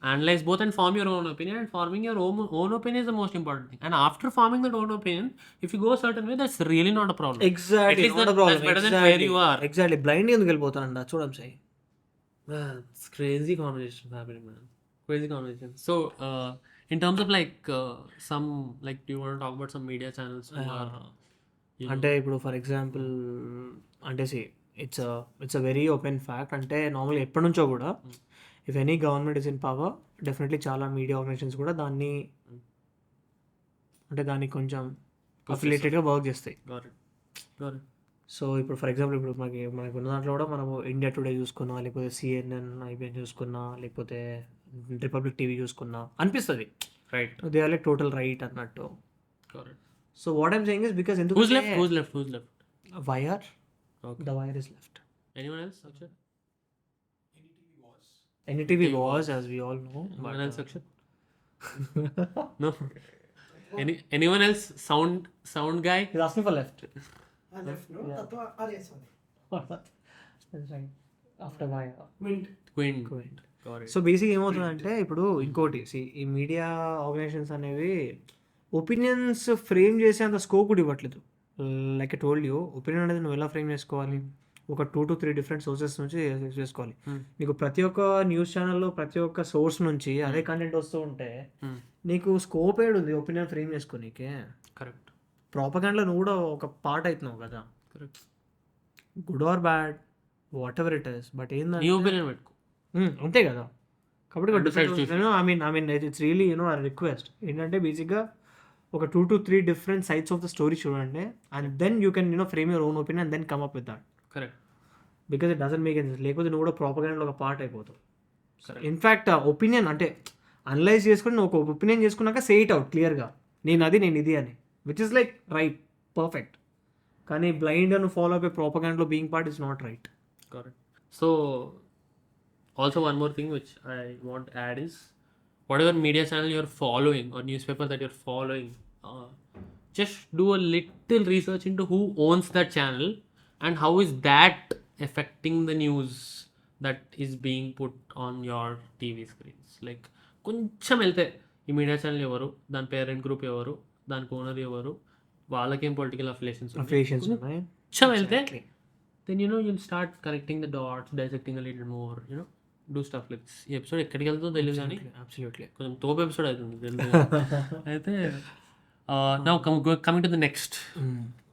analyze both and form your own opinion, and forming your own opinion is the most important thing. And after forming that own opinion, if you go a certain way, that's really not a problem. Exactly, not a problem. That's better than where you are. Exactly. Blind ఎందుకు వెళ్ళిపోతానంట చూడం Sai. It's crazy conversation happening, man. Crazy conversation. So in terms of some do you want to talk about some media channels who are, అంటే ఇప్పుడు for example అంటే it's a very open fact. అంటే నార్మల్గా ఎప్పటి నుంచో కూడా if any government is in power, definitely చాలా media organisations కూడా దాన్ని కొంచెం అఫిలియేటెడ్గా వర్క్ చేస్తాయి. సో ఇప్పుడు ఫర్ ఎగ్జాంపుల్ ఇప్పుడు మనకి ఉన్న దాంట్లో కూడా మనము ఇండియా టుడే చూసుకున్నా, లేకపోతే CNN, IBN చూసుకున్నా, లేకపోతే రిపబ్లిక్ టీవీ చూసుకున్నా అనిపిస్తుంది right they are like total right అన్నట్టు. So what I'm saying is because ఎందుకు who's left YR, the YR is left. anyone else Akshat? NTV was, as we all know. Anyone else Akshat? No. Anyone else sound guy? He's asking for left. Left, no? Yeah. Yes, sorry. That's right. After your Queen. So basic ఏమవుతుందంటే ఇప్పుడు ఇంకోటి ఈ media organisations అనేవి opinions frame చేసే అంత scope కూడా ఇవ్వట్లేదు. Like I told you, opinion అనేది నువ్వు ఎలా ఫ్రేమ్ చేసుకోవాలి, ఒక 2 to 3 డిఫరెంట్ సోర్సెస్ నుంచి చేసుకోవాలి. నీకు ప్రతి ఒక్క న్యూస్ ఛానల్లో ప్రతి ఒక్క సోర్స్ నుంచి అదే కంటెంట్ వస్తూ ఉంటే నీకు స్కోప్ ఏడుంది ఒపీనియన్ ఫ్రేమ్ చేసుకోనీకే. కరెక్ట్. ప్రాపగండాలో నువ్వు కూడా ఒక పార్ట్ అవుతున్నావు కదా. Correct. Good or bad whatever it is, but ఏంటంటే నీ ఒపీనియన్ పెట్టుకో అంతే కదా. కాబట్టి I mean it's really a request ఏంటంటే బేసిక్గా ఒక 2 to 3 different sides of the story చూడండి, and then you can frame your own opinion and then come up with that. Correct. Because it doesn't make sense. లేకపోతే నువ్వు కూడా ప్రాపగండాలో ఒక part అయిపోతావు. In fact opinion అంటే అనలైజ్ చేసుకుని నువ్వు ఒక ఒపీనియన్ చేసుకున్నాక సే ఇట్ అవుట్ క్లియర్గా, నేను ఇది అని, which is like right, perfect. కానీ బ్లైండ్ అని ఫాలో అప్ ప్రాపగండాలో being part is not right. Correct. So also one more thing which I want to add is whatever media channel you're following or newspaper that you're following, just do a little research into who owns that channel and how is that affecting the news that is being put on your TV screens. Like కొంచెం వెళ్తే ఈ media channel ఎవరు, దాని parent group ఎవరు, దానికి owner ఎవరు, వాళ్ళకేం political affiliations కొంచెం వెళ్తే then you'll start connecting the dots, dissecting a little more, do stuff like this. ఈ ఎపిసోడ్ ఎక్కడికి వెళ్తుందో తెలియదు కానీ అబ్సల్యూట్లీ కొంచెం తోపు ఎపిసోడ్ అవుతుంది తెలుసు. అయితే now coming to the next.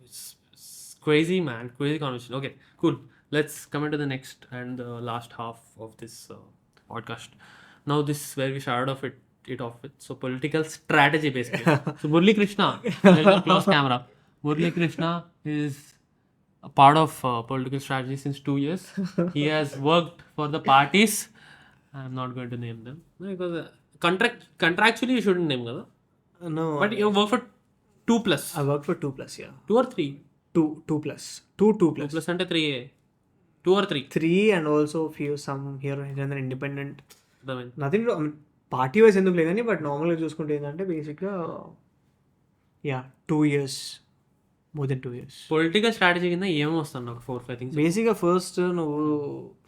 It's crazy man, crazy conversation. Okay, cool. Let's come into the next and the last half of this podcast. Now this is where we started off it off with. So political strategy basically. So Murali Krishna, close camera. Murali Krishna is a part of political strategy since 2 years. He has worked for the parties. I'm not going to name them because contractually you shouldn't name them. No, But you work for 2+. I work for 2+, yeah. 2 or 3? 2+. 2+. 2+ అంటే 3. 2 or 3? 3 and also few some here and there independent. అర్థమైంది. Nothing party wise ఎందుకు లేదు కానీ but నార్మల్గా చూసుకుంటే ఏంటంటే బేసిక్గా 2 years, more than 2 years. Political strategy కింద ఏమో వస్తాను నాకు 4-5 థింగ్స్. బేసిక్గా ఫస్ట్ నువ్వు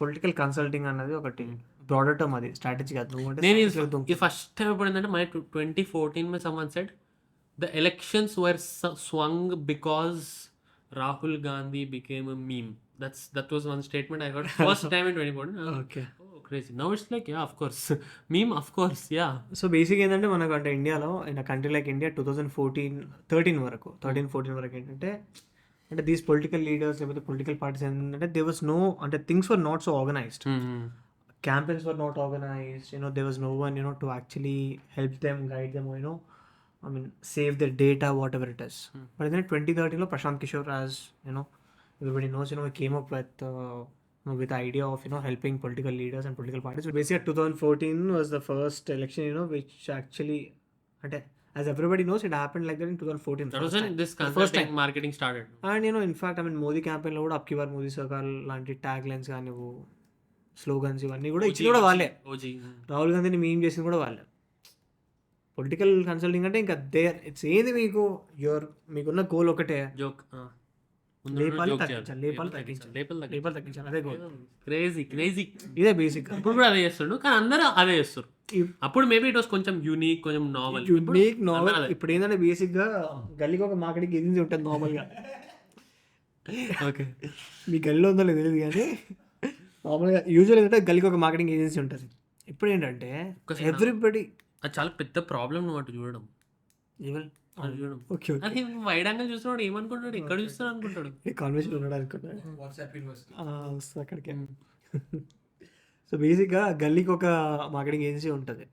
పొలిటికల్ కన్సల్టింగ్ అన్నది ఒకటి బ్రాడర్ టర్మ్, అది స్ట్రాటజీ కాదు. నువ్వు నేను ఇది ఫస్ట్ టైం ఎప్పుడు ఏంటంటే మై 2014 में someone said the elections were swung because Rahul Gandhi became a meme. That was one statement I heard first time in 2014. Okay, crazy. Now it's like, yeah, of course. Meme, of course, yeah. So basic ఏంటంటే మనకు అంటే ఇండియాలో in country like India 2013 వరకు ఏంటంటే అంటే these political leaders లేకపోతే political parties ఏంటంటే they was no, అంటే things were not so organised. Campaigns were not organized, there was no one, to actually help them, guide them, save their data, whatever it is. But then in 2013, Prashant Kishor, as everybody knows, he came up with the idea of, helping political leaders and political parties. So basically 2014 was the first election, which actually, as everybody knows, it happened like that in 2014. That was when this consulting marketing started. And, in fact, Modi campaign lo kuda Ab Ki Baar Modi Sarkar lanti taglines gaani slogans ఇవన్నీ కూడా ఇచ్చింది కూడా వాళ్ళే. రాహుల్ గాంధీని meme చేసింది కూడా వాళ్ళే. Political consulting అంటే ఇంకా ఇట్స్ ఏది మీకున్న గోల్ ఒకటే, లేపాలి తగ్గించాలి, అదే గోల్. క్రేజీ ఇదే బేసిక్. ఇప్పుడు కూడా అదే చేస్తాడు కానీ అందరూ అదే చేస్తారు. అప్పుడు మేబీ ఇట్ వాస్ కొంచెం యూనిక్, కొంచెం నావల్. ఇప్పుడు ఏంటంటే బేసిక్ గా గల్లీకి ఒక మార్కెటింగ్ ఏజెన్సీ ఉంటుంది నార్మల్ గా. ఓకే, మీ గల్లీలో ఉందో లేదు తెలియదు కానీ నార్మల్గా యూజువల్ ఏంటంటే గల్లీకి ఒక మార్కెటింగ్ ఏజెన్సీ ఉంటుంది. ఇప్పుడు ఏంటంటే ఎవ్రీబడి, అది చాలా పెద్ద ప్రాబ్లం నువ్వు అటు చూడడం. వైడ్ యాంగిల్ చూస్తున్నాడు ఏమనుకుంటాడు, ఎక్కడ చూస్తాడు అనుకుంటాడు, కాన్వర్సేషన్ ఉన్నాడు అనుకుంటాడు అక్కడికి. సో బేసిక్గా గల్లీకి ఒక మార్కెటింగ్ ఏజెన్సీ ఉంటుంది.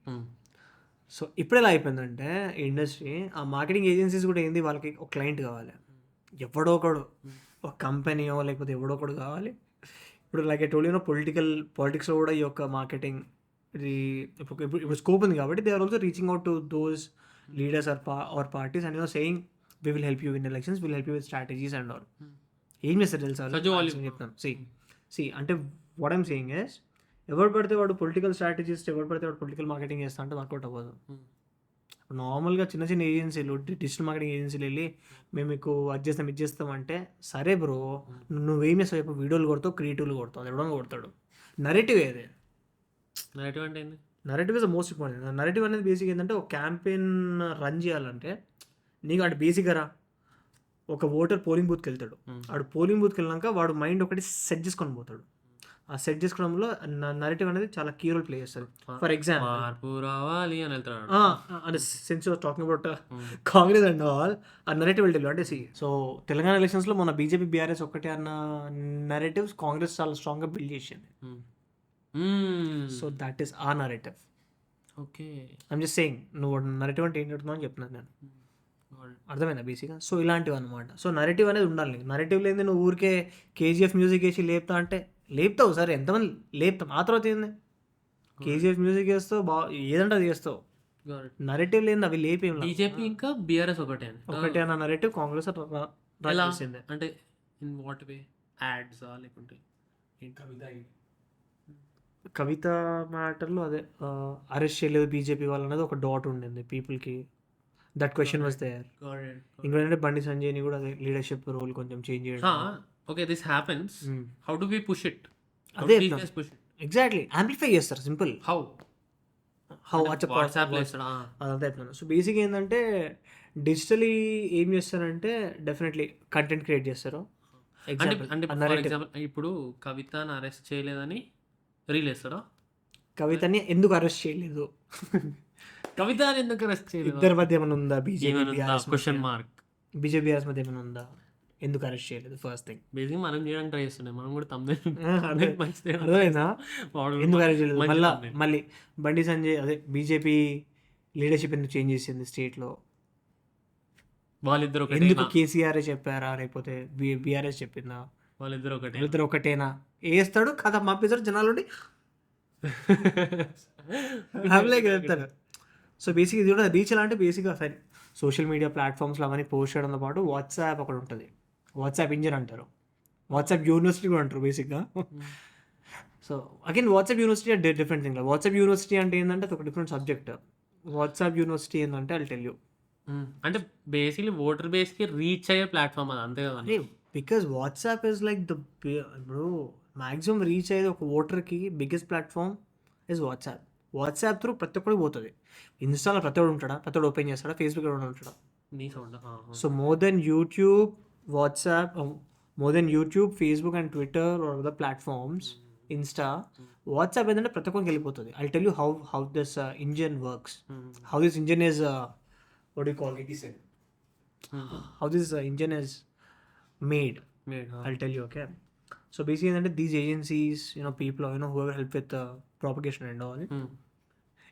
సో ఇప్పుడు ఎలా అయిపోయిందంటే ఇండస్ట్రీ, ఆ మార్కెటింగ్ ఏజెన్సీస్ కూడా ఏంది, వాళ్ళకి ఒక క్లయింట్ కావాలి, ఎవడో ఒకడు, ఒక కంపెనీయో లేకపోతే ఎవడో ఒకడు కావాలి. ఇప్పుడు లైక్ ఐ టోల్డ్ పాలిటిక్స్లో కూడా ఈ యొక్క మార్కెటింగ్ ఇప్పుడు స్కోప్ ఉంది కాబట్టి they are also reaching out to those leaders or parties and saying we will help you in elections, will help you with strategies and all. ఏం చేస్తారు తెలుసా చెప్తాను. సి అంటే వాట్ ఐమ్ సేయింగ్ ఇస్, ఎవరు పడితే వాడు పొలిటికల్ స్ట్రాటజిస్ట్, ఎవరు పడితే వాడు పొలిటికల్ మార్కెటింగ్ చేస్తా అంటే వర్కౌట్ అవ్వదు. నార్మల్గా చిన్న చిన్న ఏజెన్సీలు, డిజిటల్ మార్కెటింగ్ ఏజెన్సీలు వెళ్ళి మేము మీకు అది చేస్తాం అంటే, సరే బ్రో నువ్వేం చేస్తావు చెప్పు, వీడియోలు కొడతావు, క్రియేటివ్లు కొడతావు, అది ఎవడో కొడతాడు. నరేటివ్ ఏదే, నరేటివ్ అంటే ఏంటి? Narrative is the most important. Narrative అనేది బేసిక్ ఏంటంటే ఒక క్యాంపెయిన్ రన్ చేయాలంటే నీకు అటు బేసిక్గా రా, ఒక ఓటర్ పోలింగ్ బూత్కి వెళ్తాడు, ఆడు పోలింగ్ బూత్కి వెళ్ళాక వాడు మైండ్ ఒకటి సెట్ చేసుకొని పోతాడు. ఆ సెట్ చేసుకోవడంలో నరేటివ్ అనేది చాలా కీ రోల్ ప్లే చేస్తుంది. ఫర్ ఎగ్జాంపుల్ అంటే since you're talking about Congress and all, ఆ నరేటివ్ విల్ టెల్. అంటే సో తెలంగాణ ఎలక్షన్స్లో మన బీజేపీ బీఆర్ఎస్ ఒకటి అన్న నరేటివ్స్ కాంగ్రెస్ చాలా స్ట్రాంగ్గా బిల్డ్ చేసింది. సో దట్ ఈస్ ఆ narrative. Okay, I'm just saying, నువ్వు నరేటివ్ అంటే ఏం చెప్తున్నావు అని చెప్తున్నాను నేను, అర్థమైందా బేసిక్గా. సో ఇలాంటివి అనమాట. సో నరేటివ్ అనేది ఉండాలి. నరేటివ్ లేని నువ్వు ఊరికే కేజీఎఫ్ మ్యూజిక్ వేసి లేపుతా అంటే లేపుతావు, సరే ఎంతమంది లేపుతాం, ఆ తర్వాత ఏంది కేజీఎఫ్ మ్యూజిక్ వేస్తావు, ఏదంటే అది చేస్తావు. నరేటివ్ లేదు, అవి లేపేం. బీజేపీ ఇంకా బీఆర్ఎస్ ఒకటే అన్న నరేటివ్, కాంగ్రెస్ అంటే ఇన్ వాట్ వే, యాడ్స్ లేకుంటే కవిత మ్యాటర్లో అదే అరెస్ట్ చేయలేదు బీజేపీ వాళ్ళు అనేది ఒక డాట్ ఉండింది పీపుల్కి. That question was there. ఇంకోటి అంటే బండి సంజయ్ని కూడా అదే లీడర్షిప్ రోల్ కొంచెం చేంజ్ చేయడం. Okay, this happens. How do we push it? అదే ఎగ్జాక్ట్లీ యాంప్లిఫై చేస్తారు. సింపుల్. హౌ వాట్సాప్ అదంతా చెప్తున్నాను. సో బేసిక్ ఏంటంటే డిజిటలీ ఏం చేస్తారంటే డెఫినెట్లీ కంటెంట్ క్రియేట్ చేస్తారు. అంటే ఫర్ ఎగ్జాంపుల్ ఇప్పుడు కవితను అరెస్ట్ చేయలేదని రీల్ వేస్తాడా? కవితని ఎందుకు అరెస్ట్ చేయలేదు, కవిత ఎందుకు అరెస్ట్ చేయలేదు, ఇద్దరి మధ్య ఏమైనా ఉందా, బీజేపీ క్వశ్చన్ మార్క్, బీజేపీ మధ్య ఏమైనా ఉందా, ఎందుకు అరెస్ట్ చేయలేదు? ఫస్ట్ థింగ్ బేసిక్ మనం చేయడానికి ట్రై చేస్తున్నాం, మనం కూడా అర్థమైందా? ఎందుకు అరెస్ట్ చేయలేదు? మళ్ళీ బండి సంజయ్ అదే బీజేపీ లీడర్షిప్ ఎందుకు చేంజ్ చేసింది స్టేట్లో, వాళ్ళిద్దరు ఎందుకు కేసీఆర్ చెప్పారా లేకపోతే బీఆర్ఎస్ చెప్పిందా, వాళ్ళిద్దరు ఒకటేనా? వేస్తాడు కథ పంపిస్తాడు జనాలు వెళ్తారు. సో బేసిక్ ఇది కూడా రీచ్ ఎలా అంటే బేసిక్గా సోషల్ మీడియా ప్లాట్ఫామ్స్లో అవన్నీ పోస్ట్ చేయడంతో పాటు వాట్సాప్ ఒకటి ఉంటుంది, వాట్సాప్ ఇంజిన్ అంటారు, వాట్సాప్ యూనివర్సిటీ కూడా అంటారు బేసిక్గా. సో అగైన్ వాట్సాప్ యూనివర్సిటీ అంటే డిఫరెంట్ థింగ్. వాట్సాప్ యూనివర్సిటీ అంటే ఏంటంటే అది ఒక డిఫరెంట్ సబ్జెక్ట్. వాట్సాప్ యూనివర్సిటీ ఏంటంటే ఐ టెల్ యూ అంటే బేసిక్లీ ఓటర్ బేస్కి రీచ్ అయ్యే ప్లాట్ఫామ్ అది, అంతే కదా? బికాస్ వాట్సాప్ ఇస్ లైక్ ఇప్పుడు మ్యాక్సిమం రీచ్ అయ్యేది ఒక ఓటర్కి biggest platform is WhatsApp. WhatsApp through ప్రతి ఒక్కరికి పోతుంది. ఇన్స్టాలో ప్రతి ఒక్కడు ఉంటాడా, ప్రతి ఒక్కడు ఓపెన్ చేస్తాడా, ఫేస్బుక్ ఉంటాడా? So more than YouTube, WhatsApp, more than YouTube, Facebook and Twitter or the platforms, Insta, WhatsApp ఏంటంటే ప్రతి ఒక్కరికి వెళ్ళిపోతుంది. I tell you how this engine works, how this engine is what do you call it? How this engine is made. I'll tell you, okay? So basically these agencies, people, whoever help with propagation and all,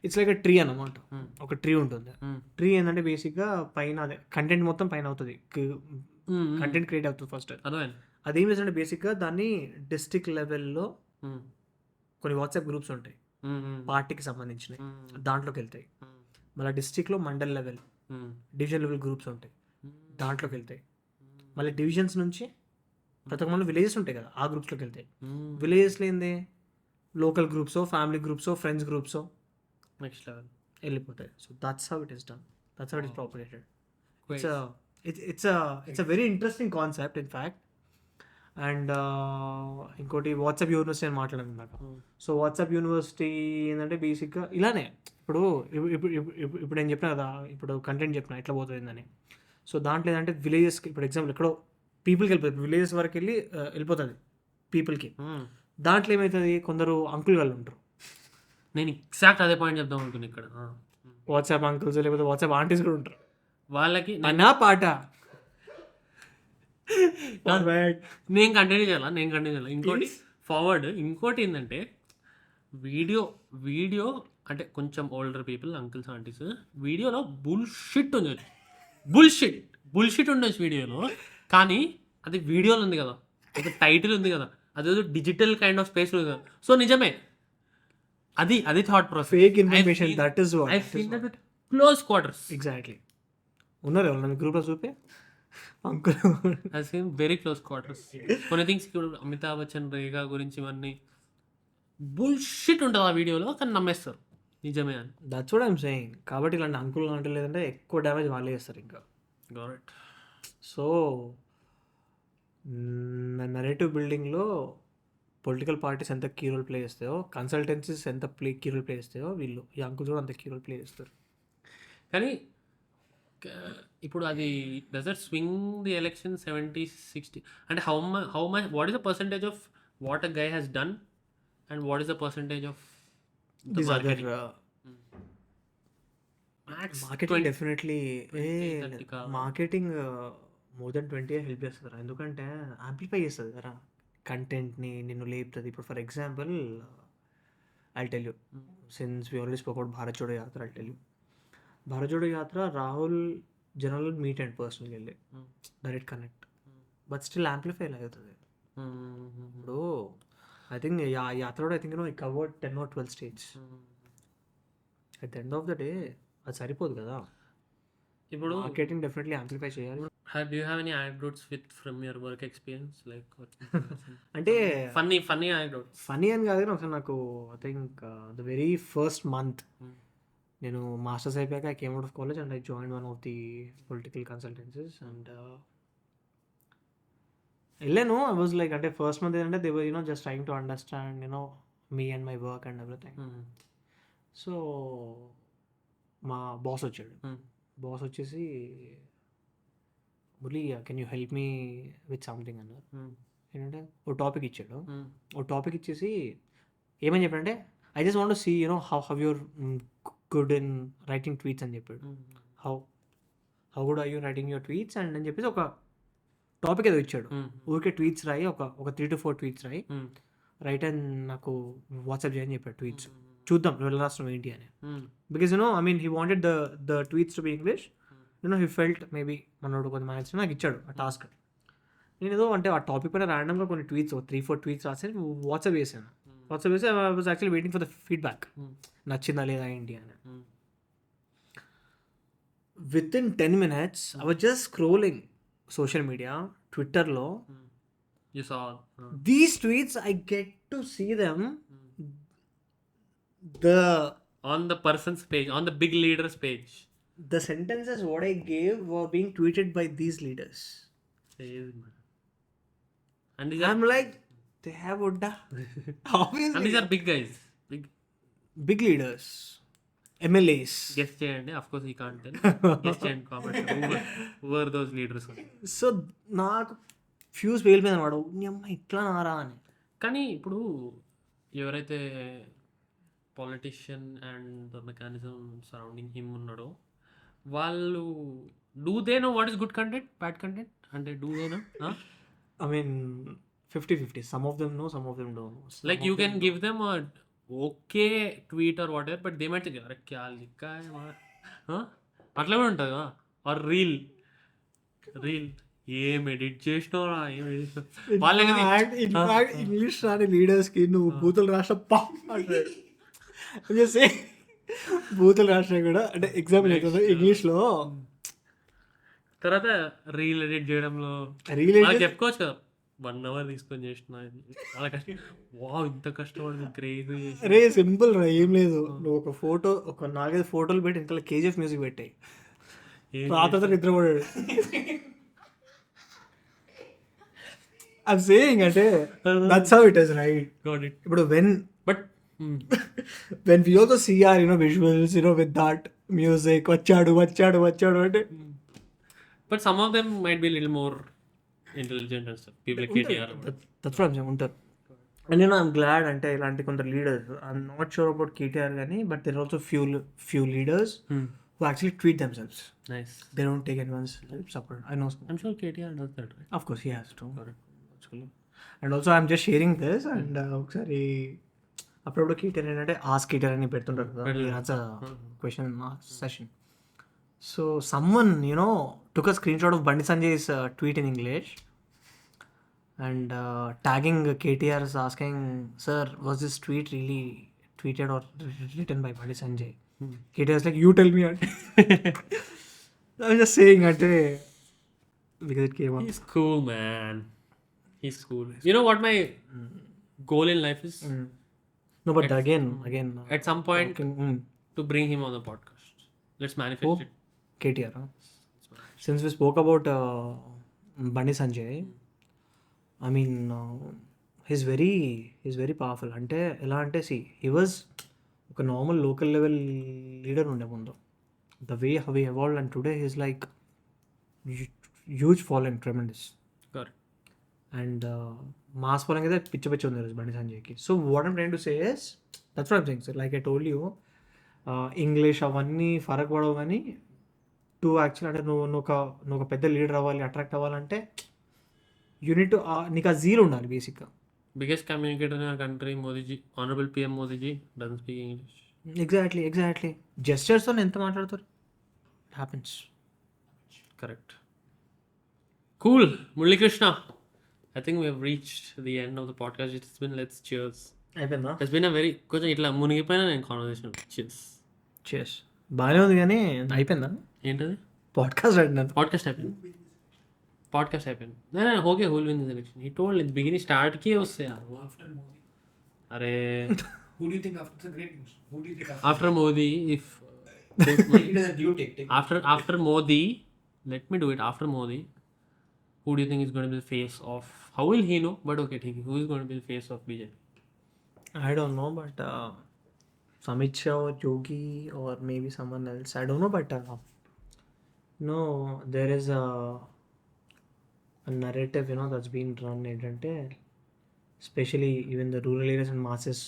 it's like a tree అన్నమాట. ఒక tree ఉంటుంది. Tree ఏంటంటే బేసిక్గా పైన అదే content మొత్తం పైన అవుతుంది, కంటెంట్ క్రియేట్ అవుతుంది ఫస్ట్. అదేం చేస్తుంటే బేసిక్గా దాన్ని డిస్ట్రిక్ట్ లెవెల్లో కొన్ని వాట్సాప్ గ్రూప్స్ ఉంటాయి పార్టీకి సంబంధించినవి, దాంట్లోకి వెళ్తాయి. మళ్ళీ డిస్ట్రిక్ట్లో mandal level, division level groups ఉంటాయి, దాంట్లోకి వెళ్తాయి. మళ్ళీ డివిజన్స్ నుంచి ప్రతి ఒక్క విలేజెస్ ఉంటాయి కదా, ఆ గ్రూప్స్లోకి వెళ్తాయి. విలేజెస్లో ఏంది local groups, family groups, friends groups next level వెళ్ళిపోతాయి. So that's how it is done, that's how it is propagated. It's a very interesting concept in fact. And ఇంకోటి వాట్సాప్ యూనివర్సిటీ అని మాట్లాడాను ఇందాక. సో వాట్సాప్ యూనివర్సిటీ ఏంటంటే బేసిక్గా ఇలానే ఇప్పుడు నేను చెప్పిన కదా, ఇప్పుడు కంటెంట్ చెప్పిన ఎట్లా పోతుందని. సో దాంట్లో ఏంటంటే విలేజెస్కి, ఇప్పుడు ఎగ్జాంపుల్ ఎక్కడో పీపుల్కి వెళ్ళిపోతుంది, విలేజెస్ వరకు వెళ్ళిపోతుంది పీపుల్కి. దాంట్లో ఏమవుతుంది, కొందరు అంకుల్ వాళ్ళు ఉంటారు. నేను ఎగ్జాక్ట్ అదే పాయింట్ చెప్దాం అనుకున్నాను ఇక్కడ. వాట్సాప్ అంకుల్స్ లేకపోతే వాట్సాప్ ఆంటీస్ కూడా ఉంటారు. వాళ్ళకి నా పాట నేను కంటిన్యూ చేయాలి. ఇంకోటి ఫార్వర్డ్, ఇంకోటి ఏంటంటే వీడియో అంటే కొంచెం ఓల్డర్ పీపుల్, అంకుల్స్ ఆంటీస్, వీడియోలో బుల్షిట్ ఉండొచ్చు వీడియోలో, కానీ అది వీడియోలో ఉంది కదా, ఒక టైటిల్ ఉంది కదా, అదేదో డిజిటల్ కైండ్ ఆఫ్ స్పేస్ ఉంది కదా. సో నిజమే, అది thought process. Fake information, that is what I feel that with close quarters. Exactly. ఉన్నారు ఎవరు మీ గ్రూప్లో చూపే uncle, I seen very close quarters. కొన్ని థింగ్స్ అమితాబ్ బచ్చన్, రేఖా గురించి ఇవన్నీ బుల్షిట్ ఉంటుంది ఆ వీడియోలో, కానీ నమ్మేస్తారు నిజమే అని. That's what I'm saying. కాబట్టి ఇలాంటి అంకుల్ అంటే లేదంటే ఎక్కువ డ్యామేజ్ వాళ్ళే చేస్తారు ఇంకా. సో నరేటివ్ బిల్డింగ్లో పొలిటికల్ పార్టీస్ ఎంత కీ రోల్ ప్లే చేస్తాయో, కన్సల్టెన్సీస్ ఎంత కీ రోల్ ప్లే చేస్తాయో, వీళ్ళు ఈ అంకుల్స్ కూడా అంత కీ రోల్ ప్లే చేస్తారు. కానీ ఇప్పుడు అది does it swing the election 70-60? అంటే how much what is the percentage of what a guy has done and what is the percentage of marketing? Definitely marketing more than 20 help చేస్తుంది. ఎందుకంటే amplify చేస్తుంది కదా కంటెంట్ని, నిన్ను లేపుతుంది. ఇప్పుడు for example I tell you, since we already spoke about Bharat Jodo Yatra, I tell you Bharat Jodo Yatra Rahul general meet and పర్సనల్గా వెళ్ళి direct connect, but still amplify అవుతుంది. ఇప్పుడు ఐ థింక్ యాత్రలో I think covered 10 or 12 states. At the end of the day అది సరిపోదు కదా. ఇప్పుడు marketing definitely amplify చేయాలి. Do you have any anecdotes from your work experience? Like అంటే funny anecdotes. Funny అని కాదు కానీ ఒకసారి నాకు I think the very first month నేను మాస్టర్స్ అయిపోయాక I came out of college and I join one of the political consultancies and వెళ్ళాను. I was like అంటే ఫస్ట్ మంత్ ఏంటంటే they were just trying to understand me and my work and everything. So మా boss వచ్చాడు. Boss వచ్చేసి Murali can you help me with something అన్నారు. ఏంటంటే ఓ topic ఇచ్చాడు. ఓ topic ఇచ్చేసి ఏమని చెప్పాడంటే I just want to see how you're good in writing tweets అని చెప్పాడు. How good are you writing your tweets and అని చెప్పేసి ఒక టాపిక్ ఏదో ఇచ్చాడు. ఊరికే ట్వీట్స్ రాయి ఒక 3 to 4 ట్వీట్స్ రాయి రైట్ అండ్ నాకు వాట్సాప్ చేయని చెప్పాడు. ట్వీట్స్ చూద్దాం వెళ్ళ రాష్ట్రం ఏంటి అని. Because I mean he wanted the tweets to be English. He felt maybe మనోడు కొంచెం మ్యాథ్స్ నాకు ఇచ్చాడు ఆ టాస్క్. నేను ఏదో అంటే ఆ టాపిక్ పైన ర్యాండమ్గా కొన్ని ట్వీట్స్ 3-4 ట్వీట్స్ రాసి వాట్సాప్ చేశాను. వాట్సాప్ చేసి I was actually waiting for the feedback, నచ్చిందా లేదా ఏంటి అని. With in 10 minutes I was just scrolling social media, ట్విట్టర్లో. You saw These tweets, I get to see them. on the person's page, on the big leader's page. The sentences what I gave were being tweeted by these leaders. And I'm like, they have Odda. Obviously. And these are big guys. Big leaders. MLAs. Guess cheyandi. Of course, he can't tell. Guess cheyandi. Comment. Who were those leaders? So, నాకు fuse పేలిపోయింది అనమాట. అమ్మ ఇట్లా నారా అని. కానీ ఇప్పుడు ఎవరైతే politician and the mechanism surrounding him ఉన్నాడో వాళ్ళు do they know what is good content, bad content? అంటే do they know? I mean 50-50. Some of them know, some of them don't know. Like you can give them a okay tweet or whatever, but they might think అరే క్యా లిక్కా అట్లా కూడా ఉంటుంది కదా. Are reel ఏం edit చేసినవరా, ఏం edit in fact English రాని లీడర్స్కి నువ్వు బూతులు రాష్ట్ర బూతులు రాష్ట్ర కూడా అంటే ఎగ్జాంపుల్ అవుతుంది ఇంగ్లీష్లో. తర్వాత రీల్ ఎడిట్ చేయడంలో చెప్పుకోవచ్చు కదా 1 hour తీసుకొని చేసిన చాలా కష్టం. వా ఇంత కష్టపడి క్రేజీ. అరే సింపుల్ రా, ఏం లేదు. నువ్వు ఒక ఫోటో ఒక 4-5 ఫోటోలు పెట్టి ఇంకా KGF మ్యూజిక్ పెట్టాయి, ఆ తర్వాత నిద్రపడాడు. I'm saying అంటే that's how it is, right? Got it. ఇప్పుడు when we also see our visuals with that music వచ్చాడు అంటే. But some of them might be a little more intelligent and stuff. People like KTR. That's what I'm saying. ఉంటారు. And I'm glad అంటే ఇలాంటి కొందరు leaders, I'm not sure about KTR కానీ, but there are also few leaders who actually treat themselves. Nice. They don't take anyone's support. I know. I'm sure KTR does that, right? Of course he has to. And also I'm just sharing this and ఒకసారి అప్పుడప్పుడు KTR ఏంటంటే ask KTR అని పెడుతుంటారు కదా, that's a question session. So someone took a screenshot of Bandi Sanjay's tweet in English and tagging KTR is asking, sir, was this tweet really tweeted or written by Bandi Sanjay? KTR is like, you tell me. I'm just saying because it came up. He's cool, man. He's cool. You know what my goal in life is? No, but again at some point to bring him on the podcast. Let's manifest it. KTR, huh? Since we spoke about Bandi Sanjay, I mean he's very powerful. అంటే ఎలా అంటే he was ఒక normal local level leader ఉండే ముందు. The way how he evolved and today he's like huge following, tremendous. Correct. And mass following అయితే పిచ్చి ఉంది ఈరోజు బండి సంజయ్కి. So what I'm trying to say is that's what I'm saying. So like I told you English అవన్నీ ఫరక్ పడవు కానీ to actual అంటే నువ్వు ఒక పెద్ద లీడర్ అవ్వాలి, అట్రాక్ట్ అవ్వాలంటే యూనిట్ నీకు ఆ జీల్ ఉండాలి బేసిక్గా. Biggest communicator in our country, Modi ji, Honorable PM Modi ji, doesn't speak English. Exactly జెస్చర్స్తో ఎంత మాట్లాడతారు, it happens. Correct. Cool. Murali Krishna, I think we have reached the end of the podcast. It's been, let's cheers. అయిపోయిందా? It's been a very కొంచెం ఇట్లా మునిగిపోయినా నేను conversation. చేస్ బాగానే ఉంది కానీ అయిపోయిందా ఏంటది? పాడ్కాస్ట్ అయిపోయింది. పాడ్కాస్ట్ అయిపోయింది. Podcast happened. No, okay, who will win this election? He told in the beginning, start kiye usse yaar. After Modi. Are Who do you think after? It's a great news. Who do you think after Modi, if Take it as a due take. after Modi, let me do it. After Modi, who do you think is going to be the face of? How will he know? But okay, ठीक है. Who is going to be the face of BJP? I don't know, but AmitShah or Yogi or maybe someone else. I don't know, but no, there is a narrative, that's been run, ఏంటంటే especially even the rural areas and masses,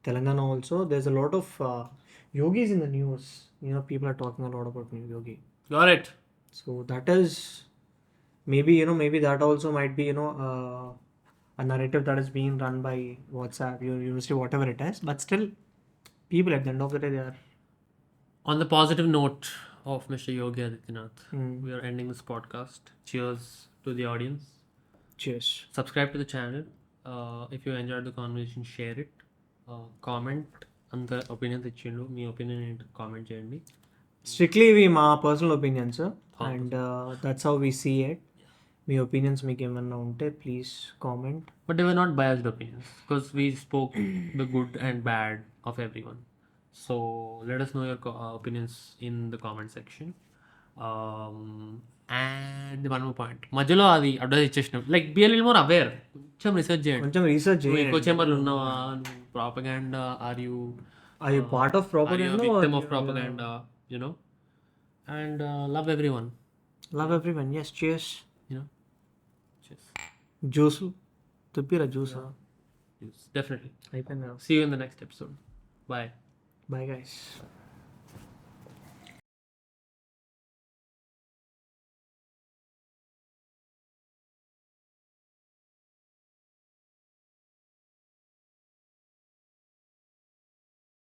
Telangana also, there's a lot of yogis in the news. People are talking a lot about new yogi. Got it. So that is maybe that also might be a narrative that is being run by WhatsApp, university, whatever it is. But still, people at the end of the day, they are. On the positive note of Mr. Yogi Adityanath, we are ending this podcast. Cheers to the audience. Cheers. Subscribe to the channel. If you enjoyed the conversation, share it. Comment అంత opinions ఇచ్చిండు. మీ opinion ఏంటి comment చేయండి. Strictly we మా personal opinions and that's how we see it. మీ opinions మీకు ఏమన్నా ఉంటే please comment. But they were not biased opinions because we spoke the good and bad of everyone. So let us know your opinions in the comment section. And one more point. మధ్యలో అది advice ఇచ్చేసినాం. Like be little more aware. కొంచెం research చేయండి. కొంచెం research నువ్వు చేయండి. ఎక్కువ చేంబర్లు ఉన్నావా? నువ్వు propaganda are you part of propaganda, victim of propaganda, and love everyone. Love everyone. Yes, cheers. Cheers. Juice. Tuppira juice. Yes, definitely. అయిపోయింది. See you in the next episode. Bye. Bye guys.